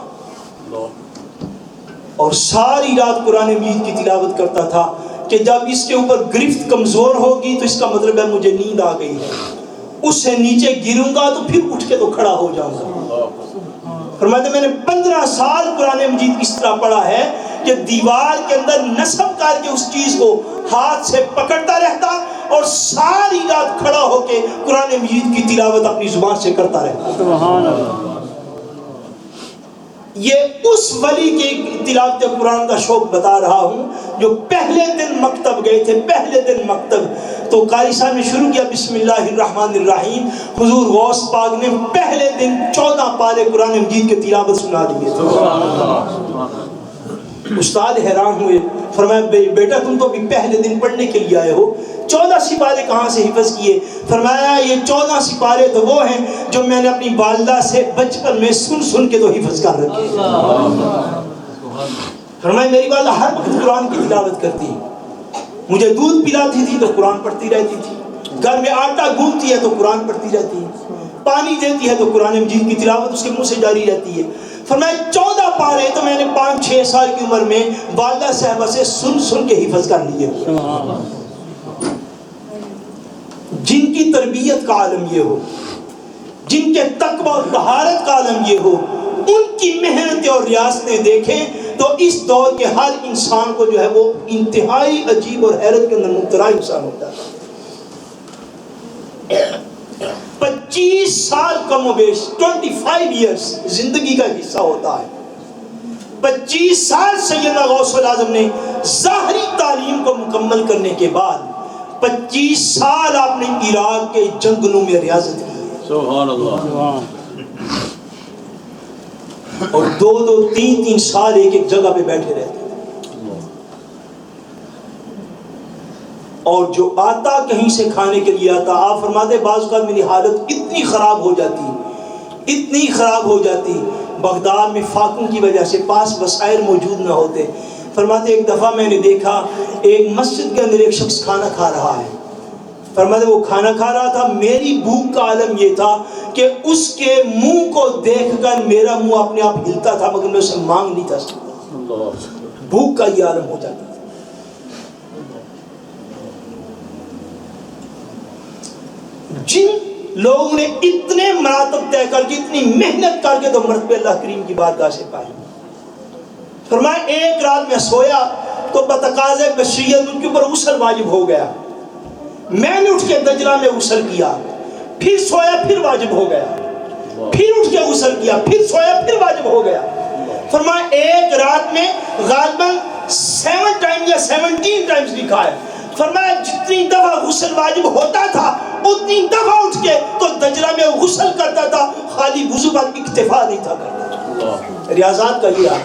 اور ساری رات قرآن مجید کی تلاوت کرتا تھا کہ جب اس کے اوپر گرفت کمزور ہوگی تو اس کا مطلب ہے مجھے نیند آ گئی ہے، اس سے نیچے گروں گا تو پھر اٹھ کے تو کھڑا ہو جاؤں گا. فرماتے میں نے 15 سال قرآن مجید اس طرح پڑھا ہے کہ دیوار کے اندر نصب کر کے اس چیز کو ہاتھ سے پکڑتا رہتا اور ساری رات کھڑا ہو کے قرآن مجید کی تلاوت اپنی زبان سے کرتا رہتا. سبحان اللہ. یہ اس ولی کی تلاوت قرآن کا شوق بتا رہا ہوں جو پہلے دن مکتب گئے تھے. پہلے دن مکتب تو قاری صاحب نے شروع کیا بسم اللہ الرحمن الرحیم، حضور غوث پاک نے پہلے دن 14 پارے قرآن مجید کی تلاوت سنا دیے. استاد حیران ہوئے، فرمایا بیٹا تم تو ابھی پہلے دن پڑھنے کے لیے آئے ہو، 14 سپارے کہاں سے حفظ کیے؟ فرمایا یہ 14 سپارے تو وہ ہیں جو میں نے اپنی والدہ سے بچپن میں سن کے تو حفظ کر رکھے. فرمایا میری والدہ ہر وقت قرآن کی تلاوت کرتی، مجھے دودھ پلاتی تھی تو قرآن پڑھتی رہتی تھی، گھر میں آٹا گوندتی ہے تو قرآن پڑھتی رہتی ہے، پانی دیتی ہے تو قرآن مجید کی تلاوت اس کے منہ سے جاری رہتی ہے. فرمایا 14 پارے تو میں نے 5-6 سال کی عمر میں والدہ صاحبہ سے سن کے حفظ کر لیے. جن کی تربیت کا عالم یہ ہو، جن کے تقوی اور طہارت کا عالم یہ ہو، ان کی محنتیں اور ریاستیں دیکھیں تو اس دور کے ہر انسان کو جو ہے وہ انتہائی عجیب اور حیرت کے اندر مبتلا انسان ہوتا ہے. 25 سال کم و بیش 25 ایئرس زندگی کا حصہ ہوتا ہے. 25 سال سیدنا غوث الاعظم نے ظاہری تعلیم کو مکمل کرنے کے بعد 25 سال آپ نے عراق کے جنگلوں میں ریاضت کی. سبحان اللہ. اور 2-2 3-3 سال ایک جگہ پہ بیٹھے رہتے. اور جو آتا کہیں سے کھانے کے لیے آتا. آپ فرماتے بعض اوقات میری حالت اتنی خراب ہو جاتی بغداد میں فاقوں کی وجہ سے پاس وسائل موجود نہ ہوتے. فرماتے ایک دفعہ میں نے دیکھا ایک مسجد کے اندر ایک شخص کھانا کھا رہا ہے. فرماتے وہ کھانا کھا رہا تھا, میری بھوک کا عالم یہ تھا کہ اس کے منہ کو دیکھ کر میرا منہ اپنے آپ ہلتا تھا, مگر میں اسے مانگ نہیں تھا سکتا. بھوک کا یہ عالم ہو جاتا تھا. جن لوگوں نے اتنے مراتب طے کر کے اتنی محنت کر کے تو مرتبے اللہ کریم کی بارگاہ سے پائے. فرمایا ایک رات میں سویا تو بتقاضے بشریت مجھ کے اوپر غسل واجب ہو گیا. میں نے اٹھ کے دجلہ میں غسل کیا, پھر سویا پھر واجب ہو گیا, پھر اٹھ کے غسل کیا, پھر سویا پھر واجب ہو گیا. فرمایا ایک رات میں غالباً 7 ٹائم یا 17 ٹائمز لکھا ہے. فرمایا جتنی دفعہ غسل واجب ہوتا تھا اتنی دفعہ اٹھ کے تو دجلہ میں غسل کرتا تھا, خالی وضو پر اکتفا نہیں تھا کرتا. ریاضات کا یہ ہے.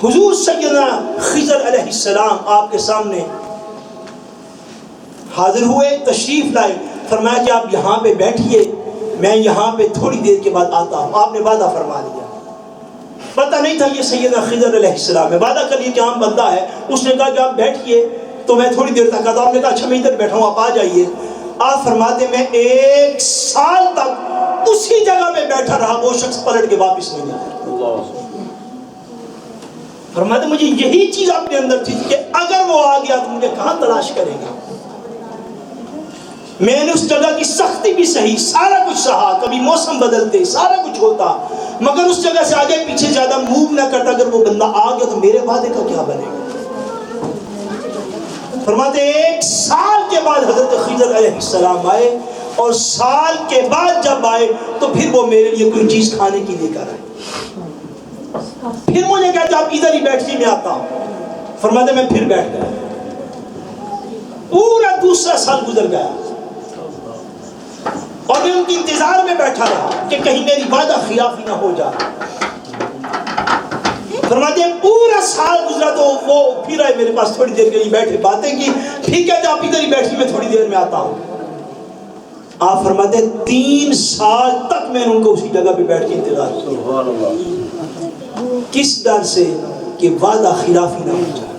حضور سیدنا خضر علیہ السلام آپ کے سامنے حاضر ہوئے, تشریف لائے. فرمایا کہ آپ یہاں پہ بیٹھیے, میں یہاں پہ تھوڑی دیر کے بعد آتا ہوں. آپ نے وعدہ فرما لیا. پتہ نہیں تھا یہ سیدنا خضر علیہ السلام ہے. وعدہ کر لیا کہ عام بندہ ہے. اس نے کہا کہ آپ بیٹھیے تو میں تھوڑی دیر تک آتا ہوں. آپ نے کہا اچھا میں ادھر بیٹھا ہوں, آپ آ جائیے. آپ فرماتے میں 1 سال تک اسی جگہ میں بیٹھا رہا, وہ شخص پلٹ کے واپس نہیں آیا. فرماتے مجھے یہی چیز اپنے اندر تھی کہ اگر وہ آ گیا تو مجھے کہاں تلاش کرے گا. میں نے اس جگہ کی سختی بھی سہی, سارا کچھ سہا, کبھی موسم بدلتے, سارا کچھ ہوتا, مگر اس جگہ سے آگے پیچھے زیادہ موو نہ کرتا. اگر وہ بندہ آ گیا تو میرے وعدے کا کیا بنے گا. فرماتے 1 سال کے بعد حضرت خضر علیہ السلام آئے, اور سال کے بعد جب آئے تو پھر وہ میرے لیے کوئی چیز کھانے کی لے کر آئے. پھر مجھے کہتے آپ ادھر ہی بیٹھیے, میں آتا ہوں. فرماتے میں پھر بیٹھ گیا. پورا دوسرا سال گزر گیا اور میں ان کے انتظار میں بیٹھا رہا کہ کہیں میری وعدہ خلافی نہ ہو جائے. فرماتے ہیں پورا سال گزرا تو وہ پھر آئے میرے پاس, تھوڑی دیر کے لیے بیٹھے, باتیں کی, پھر کہتے آپ ادھر ہی بیٹھیے, میں تھوڑی دیر میں آتا ہوں. آپ فرماتے 3 سال تک میں نے ان کو اسی جگہ پہ بیٹھ کے انتظار کیا. کس ڈر سے کہ وعدہ خلافی نہ ہو جائے.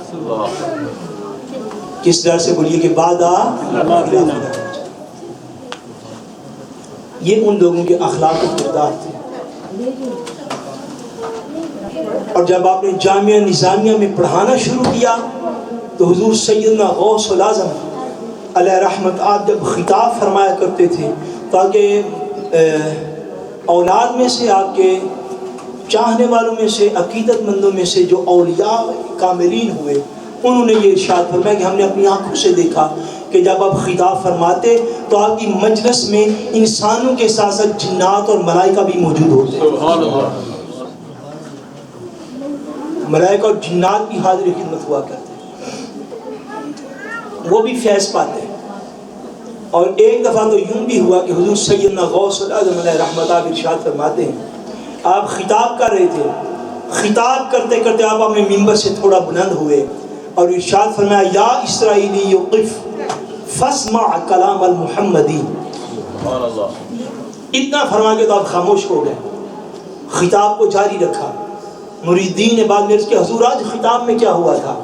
کس ڈر سے بولیے کہ وعدہ خلافی نہ ہو جائے. یہ ان لوگوں کے اخلاق و کردار تھے. اور جب آپ نے جامعہ نظامیہ میں پڑھانا شروع کیا تو حضور سیدنا غوث العظم علیہ رحمت آپ جب خطاب فرمایا کرتے تھے تاکہ اولاد میں سے, آپ کے چاہنے والوں میں سے, عقیدت مندوں میں سے جو اولیاء کاملین ہوئے, انہوں نے یہ ارشاد فرمایا کہ ہم نے اپنی آنکھوں سے دیکھا کہ جب آپ خطاب فرماتے تو آپ کی مجلس میں انسانوں کے ساتھ ساتھ جنات اور ملائکہ بھی موجود ہوتے. سبحان اللہ. ملائکہ اور جنات بھی حاضر خدمت ہوا کرتے, وہ بھی فیض پاتے. اور ایک دفعہ تو یوں بھی ہوا کہ حضور سیدنا غوث العظم علیہ رحمت آپ ارشاد فرماتے ہیں, آپ خطاب کر رہے تھے, خطاب کرتے کرتے آپ اپنے منبر سے تھوڑا بلند ہوئے اور ارشاد فرمایا یا اسرائیلی یقف فاسمع کلام المحمدی. اتنا فرما کے تو آپ خاموش ہو گئے. خطاب کو جاری رکھا. مریدین نے بعد میں اس کے حضور آج خطاب میں کیا ہوا تھا,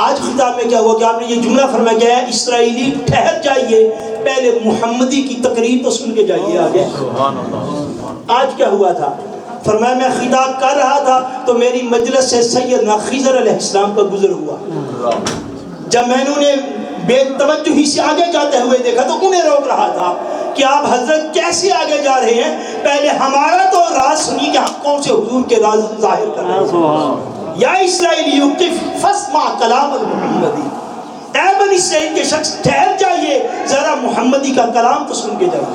آج خطاب میں کیا ہوا کہ آپ نے یہ جملہ فرمایا گیا ہے اسرائیلی ٹھہر جائیے, پہلے محمدی کی تقریر تو سن کے جائیے آگے. آج کیا ہوا تھا؟ فرمایا میں خطاب کر رہا تھا تو میری مجلس سے سیدنا خضر علیہ السلام کا گزر ہوا. جب میں نے انہیں بے توجہی سے آگے جاتے ہوئے دیکھا تو انہیں روک رہا تھا کہ آپ حضرت کیسے آگے جا رہے ہیں, پہلے ہمارا تو راز سنیے کہ ہم کون سے حضور کے راز ظاہر کر رہے ہیں. یا اسرائیلی یقف فاسمع کلام المحمدی, اے بنی اسرائیل کے شخص ٹھہر جائیے, ذرا محمدی کا کلام تو سن کے جائیے.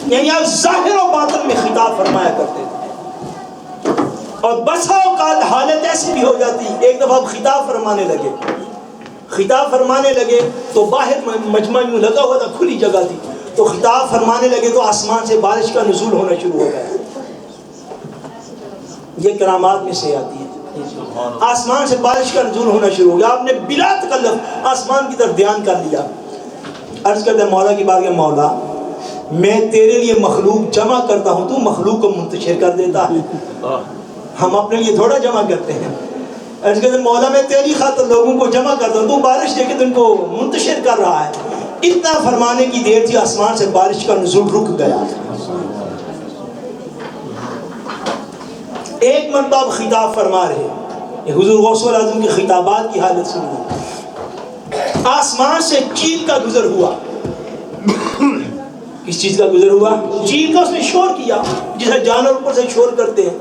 یعنی آپ ظاہر و باطن میں خطاب فرمایا کرتے تھے. اور بسا اوقات حالت ایسی بھی ہو جاتی, ایک دفعہ آپ خطاب فرمانے لگے تو باہر مجمع میں لگا ہوا تھا, کھلی جگہ تھی, تو خطاب فرمانے لگے تو آسمان سے بارش کا نزول ہونا شروع ہو گیا. یہ کرامات میں سے آتی ہے۔ آسمان سے بارش کا نزول ہونا شروع ہو گیا، آپ نے بلا تکلف آسمان کی طرف دھیان کر لیا۔ عرض کرتے ہیں مولا کی بارگاہ میں، مولا میں تیرے لیے مخلوق جمع کرتا ہوں، تو مخلوق کو منتشر کر دیتا ہے، ہم اپنے لیے تھوڑا جمع کرتے ہیں۔ عرض کرتے ہیں مولا میں تیری خاطر لوگوں کو جمع کرتا ہوں، تو بارش دے کے تو ان کو منتشر کر رہا ہے۔ اتنا فرمانے کی دیر تھی، آسمان سے بارش کا نزول رک گیا۔ ایک مرتبہ آپ خطاب فرما رہے، یہ حضور غوث اعظم کے خطابات کی حالت سنیے۔ آسمان سے چیل کا گزر ہوا۔ کس چیز کا گزر ہوا؟ چیل کا۔ اس نے شور کیا جسے جانور اوپر سے شور کرتے ہیں،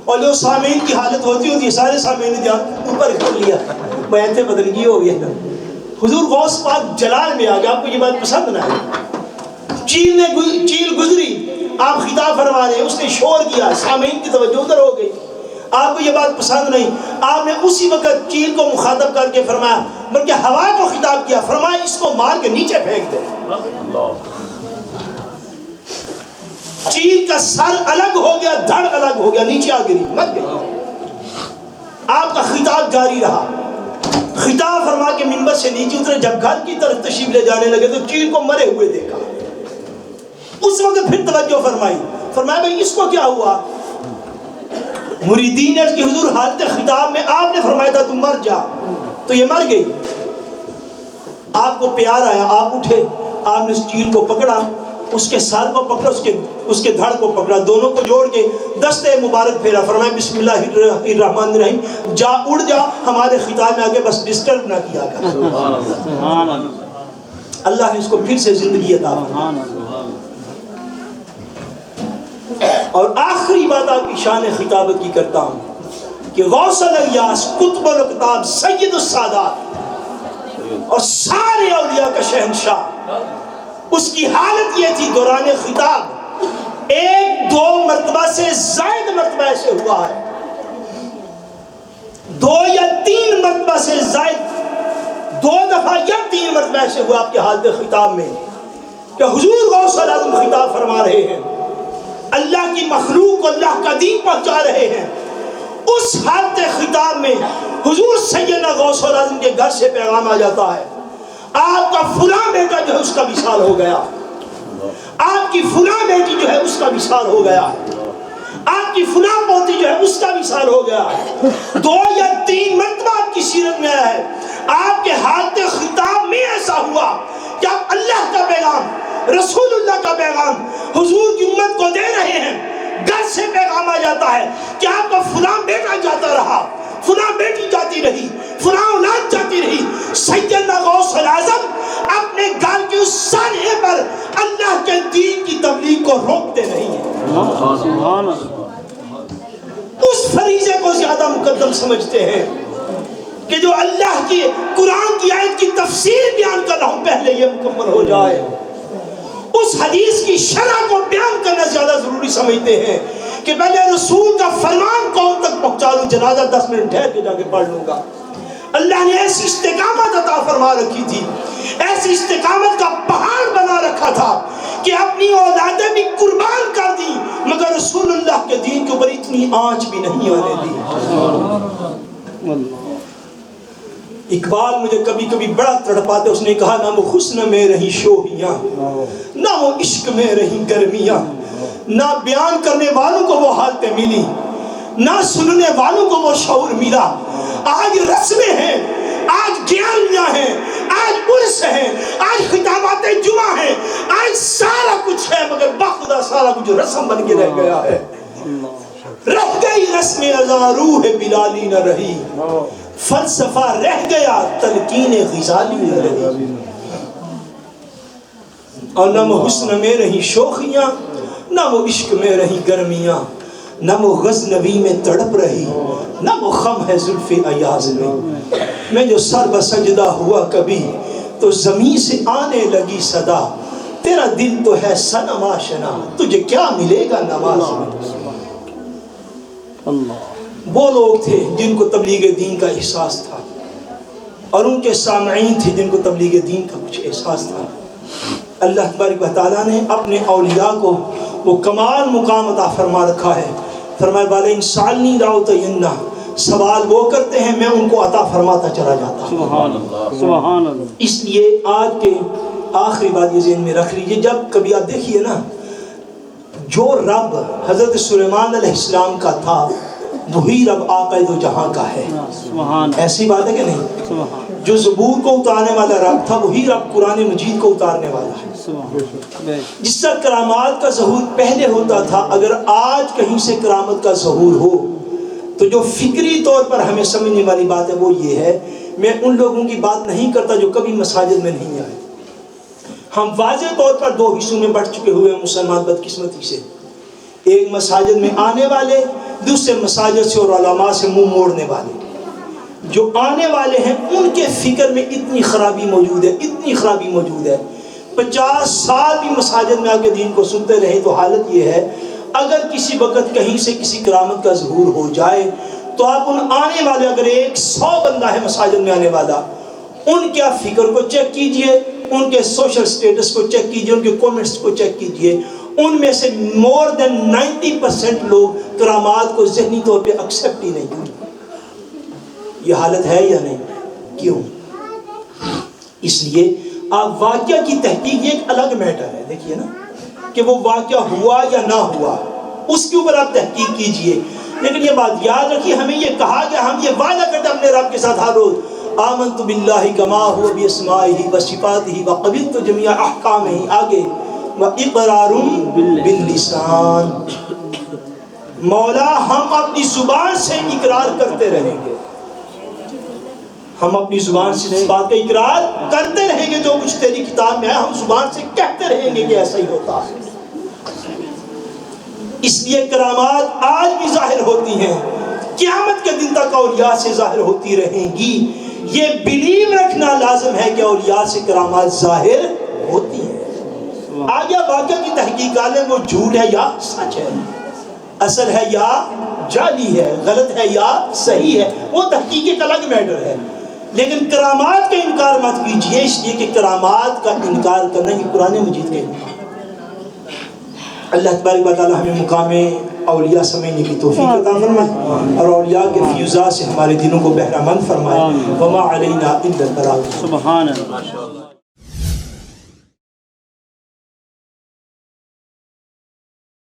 اور جو سامعین کی حالت ہوتی ہے سارے سامعین نے دھیان اوپر کر لیا، بیعت بدرگی ہو گیا۔ حضور غوث پاک جلال میں آ گیا، آپ کو یہ بات پسند نہ ہے؟ چیل گزری، آپ خطاب فرما رہے ہیں، اس نے شور کیا، سامعین کی توجہ ادھر ہو گئی، آپ کو یہ بات پسند نہیں۔ آپ نے اسی وقت چیل کو مخاطب کر کے فرمایا، بلکہ ہوا کو خطاب کیا، فرمایا اس کو مار کے نیچے پھینک دے۔ چیل کا سر الگ ہو گیا، دھڑ الگ ہو گیا، نیچے آ گری، مت گئی۔ آپ کا خطاب جاری رہا، خطاب فرما کے منبر سے نیچے اترے، جب گھر کی طرف تشریف لے جانے لگے تو چیل کو مرے ہوئے دیکھا۔ اس وقت پھر توجہ فرمائی، فرمایا بھئی اس کو کیا ہوا؟ مریدین نے حضور حالت خطاب میں آپ نے فرمایا تھا تم مر جا، تو یہ مر گئی۔ آپ کو پیار آیا، آپ اٹھے، آپ نے اس چیل کو پکڑا، اس کے سر کو پکڑا، اس کے دھڑ کو پکڑا، دونوں کو جوڑ کے دستے مبارک پھیرا، فرمایا بسم اللہ الرحمن الرحیم، جا اڑ جا، ہمارے خطاب میں آگے بس ڈسٹرب نہ کیا کر۔ اللہ نے اس کو پھر سے زندگی عطا فرمائی۔ اور آخری بات آپ کی شان خطابت کی کرتا ہوں کہ غوث الیاس قطب الاقطاب سید السادات اور سارے اولیاء کا شہنشاہ، اس کی حالت یہ تھی دوران خطاب ایک دو مرتبہ سے زائد مرتبہ ایسے ہوا ہے، 2 یا 3 مرتبہ سے زائد، 2 دفعہ یا 3 مرتبہ ایسے ہوا آپ کے حالت خطاب میں کہ حضور غوث اعظم خطاب فرما رہے ہیں، اللہ کی مخلوق کو اللہ کا دین پہنچا رہے ہیں۔ اس حالت خطاب میں حضور سیدنا غوث اعظم کے گھر سے پیغام آ جاتا ہے، آپ کا فلاں بیٹا جو ہے اس کا وصال ہو گیا، آپ کی فلاں بیٹی جو ہے اس کا وصال ہو گیا، آپ کی فلاں پوتی جو ہے اس کا وصال ہو گیا۔ 2 یا 3 مرتبہ آپ کی سیرت میں آیا ہے، آپ کے حالت خطاب میں ایسا ہوا کہ آپ اللہ کا پیغام، رسول اللہ کا پیغام حضور کی امت کو دے رہے ہیں، گھر سے پیغام آ جاتا ہے کہ آپ کا فلاں بیٹا جاتا رہا، فلاں بیٹی جاتی رہی، فلاں اولاد جاتی رہی۔ سیدنا غوث اعظم اپنے گھر کے اس سانحے پر اللہ کے دین کی تبلیغ کو روکتے نہیں ہیں، اس فریضے کو زیادہ مقدم سمجھتے ہیں کہ جو اللہ کی قرآن کی آیت کی تفسیر بیان کر رہا ہوں پہلے یہ مکمل ہو جائے، اس حدیث کی شرح کو بیان کرنا زیادہ ضروری سمجھتے ہیں کہ پہلے رسول کا فرمان قوم تک پہنچا لوں، جنازہ 10 منٹ ٹھہر کے جا کے پڑھ لوں گا۔ اللہ نے ایسی استقامت عطا فرما رکھی تھی، ایسی استقامت کا پہاڑ بنا رکھا تھا کہ اپنی اولادیں بھی قربان کر دی مگر رسول اللہ کے دین کے اوپر اتنی آنچ بھی نہیں آنے دی۔ اقبال مجھے کبھی کبھی بڑا تڑپاتے، اس نے کہا نہ وہ حسن میں رہی شوہیاں، نہ وہ عشق میں رہی گرمیاں، نہ بیان کرنے والوں کو وہ حالتیں ملی، نہ سننے والوں کو وہ شعور ملا۔ آج رسمیں ہیں، آج گیاریاں ہیں، آج عرس ہیں، آج خطابات جمعہ ہیں، آج سارا کچھ ہے مگر بخدا سارا کچھ رسم بن کے رہ گیا ہے۔ رہ گئی رسم ازاں روح بلالی نہ رہی، فلسفہ رہ گیا تلقین غزالی نہ رہی۔ اور نہ وہ حسن میں رہی شوخیاں، نہ وہ عشق میں رہی گرمیاں، نہ وہ غزنوی میں تڑپ رہی، نہ وہ خم ہے زلف ایاز میں جو سر بسجدہ ہوا کبھی تو زمین سے آنے لگی صدا، تیرا دل تو ہے صنم آشنا تجھے کیا ملے گا نماز میں۔ وہ لوگ تھے جن کو تبلیغ دین کا احساس تھا اور ان کے سامعین تھے جن کو تبلیغ دین کا کچھ احساس تھا۔ اللہ تبارک و تعالیٰ نے اپنے اولیاء کو وہ کمال مقام عطا فرما رکھا ہے فرمایا وَلَئِن سَأَلْنِي لَأُعْطِيَنَّ، سوال وہ کرتے ہیں میں ان کو عطا فرماتا چلا جاتا ہوں۔ سبحان اللہ، سبحان اللہ۔ اس لیے آج کے آخری بات یہ ذہن میں رکھ لیجئے، جب کبھی آپ دیکھیے نا، جو رب حضرت سلیمان علیہ السلام کا تھا وہی رب آقا دو جہاں کا ہے، ایسی بات ہے کہ نہیں؟ جو زبور کو اتارنے والا رب تھا وہی رب قرآن مجید کو اتارنے والا ہے۔ جس طرح کرامات کا ظہور پہلے ہوتا تھا، اگر آج کہیں سے کرامت کا ظہور ہو تو جو فکری طور پر ہمیں سمجھنے والی بات ہے وہ یہ ہے، میں ان لوگوں کی بات نہیں کرتا جو کبھی مساجد میں نہیں آئے۔ ہم واضح طور پر دو حصوں میں بٹ چکے ہوئے ہیں مسلمان بدقسمتی سے، ایک مساجد میں آنے والے، دوسرے مساجد سے اور علماء سے منہ موڑنے والے۔ جو آنے والے ہیں ان کے فکر میں اتنی خرابی موجود ہے، اتنی خرابی موجود ہے، 50 سال بھی مساجد میں آ کے دین کو سنتے رہے تو حالت یہ ہے اگر کسی وقت کہیں سے کسی کرامت کا ظہور ہو جائے تو آپ ان آنے والے، اگر 100 بندہ ہے مساجد میں آنے والا، ان کے آپ فکر کو چیک کیجئے، ان کے سوشل سٹیٹس کو چیک کیجئے، ان کے کومنٹس کو چیک کیجئے، ان میں سے مور دین 90% لوگ کرامات کو ذہنی طور پہ ایکسیپٹ ہی نہیں کرتے۔ یہ حالت ہے یا نہیں؟ کیوں؟ اس لیے آپ واقعہ کی تحقیق ایک الگ میٹر ہے، دیکھیے نا کہ وہ واقعہ ہوا یا نہ ہوا، اس کے اوپر آپ تحقیق کیجئے، لیکن یہ بات یاد رکھیے ہمیں یہ کہا گیا، ہم یہ وعدہ کرتے اپنے رب کے ساتھ ہر روز، آمنت باللہ کما ہوا باسمائہ وصفاتہ وقبلت جمیع احکامہ، آگے واقرار باللسان، مولا ہم اپنی زبان سے اقرار کرتے رہیں گے، ہم اپنی زبان سے اس بات کا اقرار کرتے رہیں گے، جو کچھ تیری کتاب میں ہے ہم زبان سے کہتے رہیں گے کہ ایسا ہی ہوتا ہے۔ اس لیے کرامات آج بھی ظاہر ہوتی ہیں، قیامت کے دن تک اولیاء سے ظاہر ہوتی رہیں گی۔ یہ بلیو رکھنا لازم ہے کہ اولیاء سے کرامات ظاہر ہوتی ہیں۔ آگے واقعہ کی تحقیق کریں وہ جھوٹ ہے یا سچ ہے، اصل ہے یا جعلی ہے، غلط ہے یا صحیح ہے، وہ تحقیق ایک الگ میٹر ہے، لیکن کرامات کا انکار مت کیجئے، اس لیے کہ کرامات کا انکار کرنا یہ قرآن مجید کا انکار۔ اللہ تبارک و تعالی ہمیں مقام اولیاء سمجھنے کی توفیق عطا فرمائے اور اولیاء کے فیوزات سے ہمارے دلوں کو بہرہ مند فرمائے۔ وما علینا الا البلاغ۔ سبحان اللہ۔